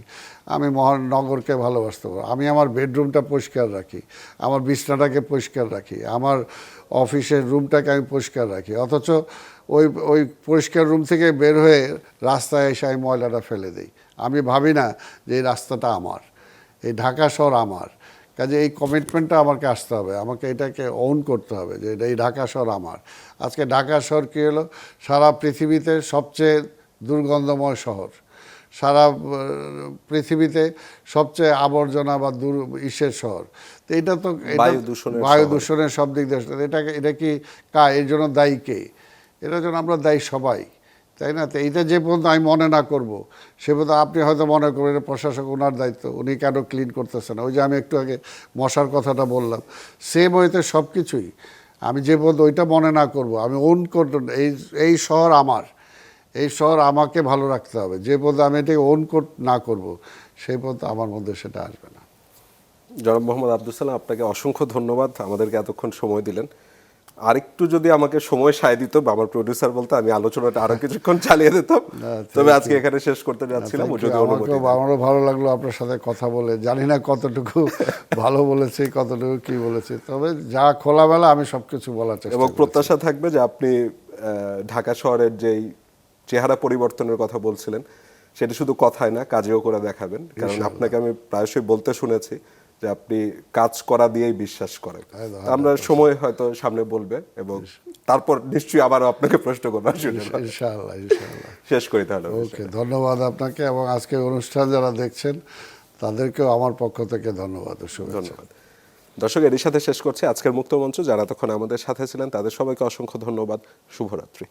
আমি মহানগরকে ভালোবাসতে পারবো। আমি আমার বেডরুমটা পরিষ্কার রাখি, আমার বিছনাটাকে পরিষ্কার রাখি, আমার অফিসের রুমটাকে আমি পরিষ্কার রাখি, অথচ ওই পরিষ্কার রুম থেকে বের হয়ে রাস্তায় এসে আমি ময়লাটা ফেলে দিই। আমি ভাবি না যে এই রাস্তাটা আমার, এই ঢাকা শহর আমার। কাজে এই কমিটমেন্টটা আমাকে আসতে হবে, আমাকে এটাকে ওন করতে হবে যে এই ঢাকা শহর আমার। আজকে ঢাকা শহর কী হলো, সারা পৃথিবীতে সবচেয়ে দুর্গন্ধময় শহর, সারা পৃথিবীতে সবচেয়ে আবর্জনা বা ইসের শহর। তো এটা তো বায়ু দূষণের সব দিক দিয়ে, এটা কি এর জন্য দায়ী কে? এটার জন্য আমরা দায়ী সবাই, তাই না? তো এইটা যে পর্যন্ত আমি মনে না করব, সে পর্যন্ত আপনি হয়তো মনে করবেন এটা প্রশাসক, ওনার দায়িত্ব, উনি কেন ক্লিন করতেছে না। ওই যে আমি একটু আগে মশার কথাটা বললাম, সেম ওয়েতে সব কিছুই আমি যে পর্যন্ত ওইটা মনে না করব, আমি এই শহর আমার, এই শহর আমাকে ভালো রাখতে হবে, যে পর্যন্ত আমি এটাকে না করব, সেই পর্যন্ত আমার মধ্যে সেটা আসবে না। জনাব মোহাম্মদ আব্দুস সালাম, আপনাকে অসংখ্য ধন্যবাদ, আমাদেরকে এতক্ষণ সময় দিলেন। আরেকটু যদি আমাকে সময় সায় দিত বা আমার প্রডিউসার বলতো, আমি আলোচনাটা আরো কিছুক্ষণ চালিয়ে দিতাম। তবে আজকে এখানে শেষ করতে যাচ্ছিলাম। আমারও ভালো লাগলো আপনার সাথে কথা বলে। জানি না কতটুকু ভালো বলেছি, কতটুকু কি বলেছি, তবে যা খোলামেলা আমি সবকিছু বলার চেষ্টা এবং প্রত্যাশা থাকবে যে আপনি ঢাকা শহরের যেই চেহারা পরিবর্তনের কথা বলছিলেন, সেটা শুধু কথায় না, কাজেও করে দেখাবেন। কারণ আপনাকে আমি প্রায়শই বলতে শুনেছি যে আপনি কাজ করা দিয়েই বিশ্বাস করেন। আমরা সময় হয়তো সামনে বলবে, এবং তারপর নিশ্চয়ই আবারও আপনাকে প্রশ্ন করবার সুযোগ হবে। ইনশাআল্লাহ। শেষ করি তাহলে। ওকে, ধন্যবাদ আপনাকে, এবং আজকে অনুষ্ঠান যারা দেখছেন তাদেরকেও আমার পক্ষ থেকে ধন্যবাদ। ধন্যবাদ দর্শক, এরই সাথে শেষ করছি আজকের মুক্ত মঞ্চ। যারা তখন আমাদের সাথে ছিলেন তাদের সবাইকে অসংখ্য ধন্যবাদ। শুভরাত্রি।